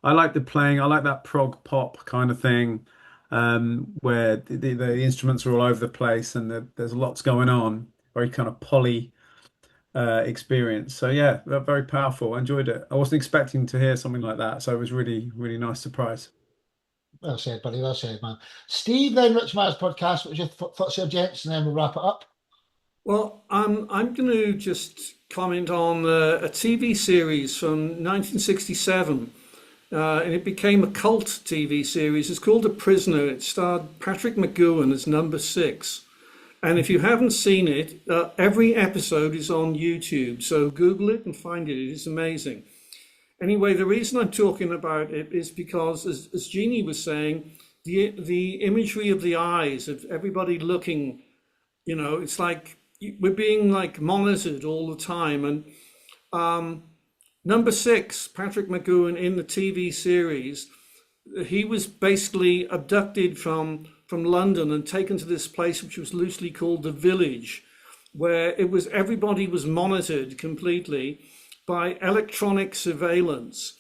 I like the playing. I like that prog pop kind of thing, where the instruments are all over the place and there's lots going on. Very kind of poly experience. So yeah, very powerful. I enjoyed it. I wasn't expecting to hear something like that, so it was really nice surprise. Well said, buddy. Well said, man. Steve, then Rich Matt's podcast. What was your thoughts here, gents? And then we'll wrap it up. Well, I'm going to just comment on a TV series from 1967, and it became a cult TV series. It's called The Prisoner. It starred Patrick McGoohan as Number 6. And if you haven't seen it, every episode is on YouTube. So Google it and find it. It is amazing. Anyway, the reason I'm talking about it is because, as Jeannie was saying, the imagery of the eyes of everybody looking, it's like we're being like monitored all the time. And Number 6, Patrick McGoohan in the TV series, he was basically abducted from London and taken to this place which was loosely called the Village. where it was everybody was monitored completely by electronic surveillance,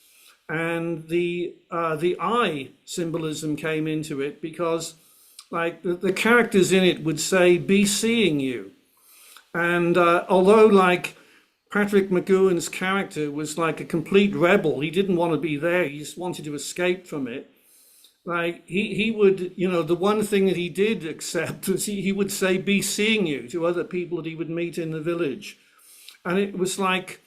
and the eye symbolism came into it because, like, the characters in it would say, "Be seeing you," and although like Patrick McGowan's character was like a complete rebel, he didn't want to be there. He just wanted to escape from it. Like he would, you know, the one thing that he did accept was he would say, "Be seeing you" to other people that he would meet in the village. And it was like,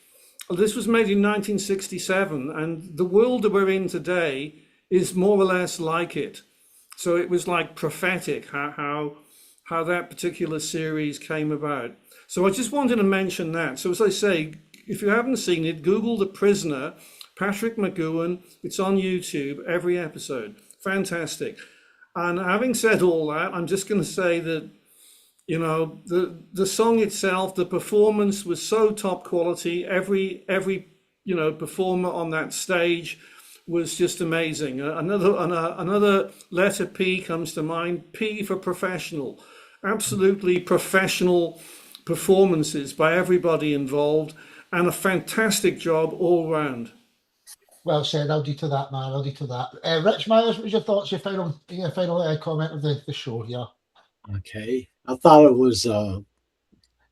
this was made in 1967, and the world that we're in today is more or less like it. So it was like prophetic how that particular series came about. So I just wanted to mention that. So as I say, if you haven't seen it, Google The Prisoner, Patrick McGowan. It's on YouTube, every episode. Fantastic. And having said all that, I'm just going to say that, you know, the song itself, the performance was so top quality. Every you know, performer on that stage was just amazing. Another letter P comes to mind. P for professional. Absolutely professional performances by everybody involved, and a fantastic job all round. Well said. I'll do to that, man. I'll do to that. Rich Myers, what was your thoughts? Your final comment of the show here. Okay, I thought it was a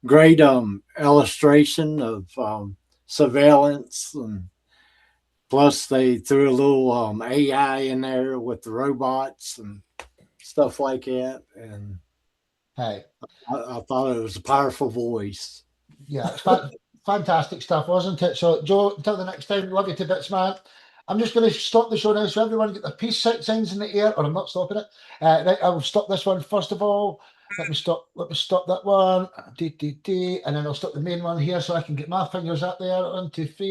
great illustration of surveillance, and plus they threw a little AI in there with the robots and stuff like that, and hey, I thought it was a powerful voice. Yeah, it's fantastic stuff, wasn't it? So, Joe, until the next time, love you to bits, man. I'm just going to stop the show now, so everyone get their peace signs in the air, or I'm not stopping it. Right, I will stop this one first of all. Let me stop that one. And then I'll stop the main one here, so I can get my fingers up there. 1, 2, 3.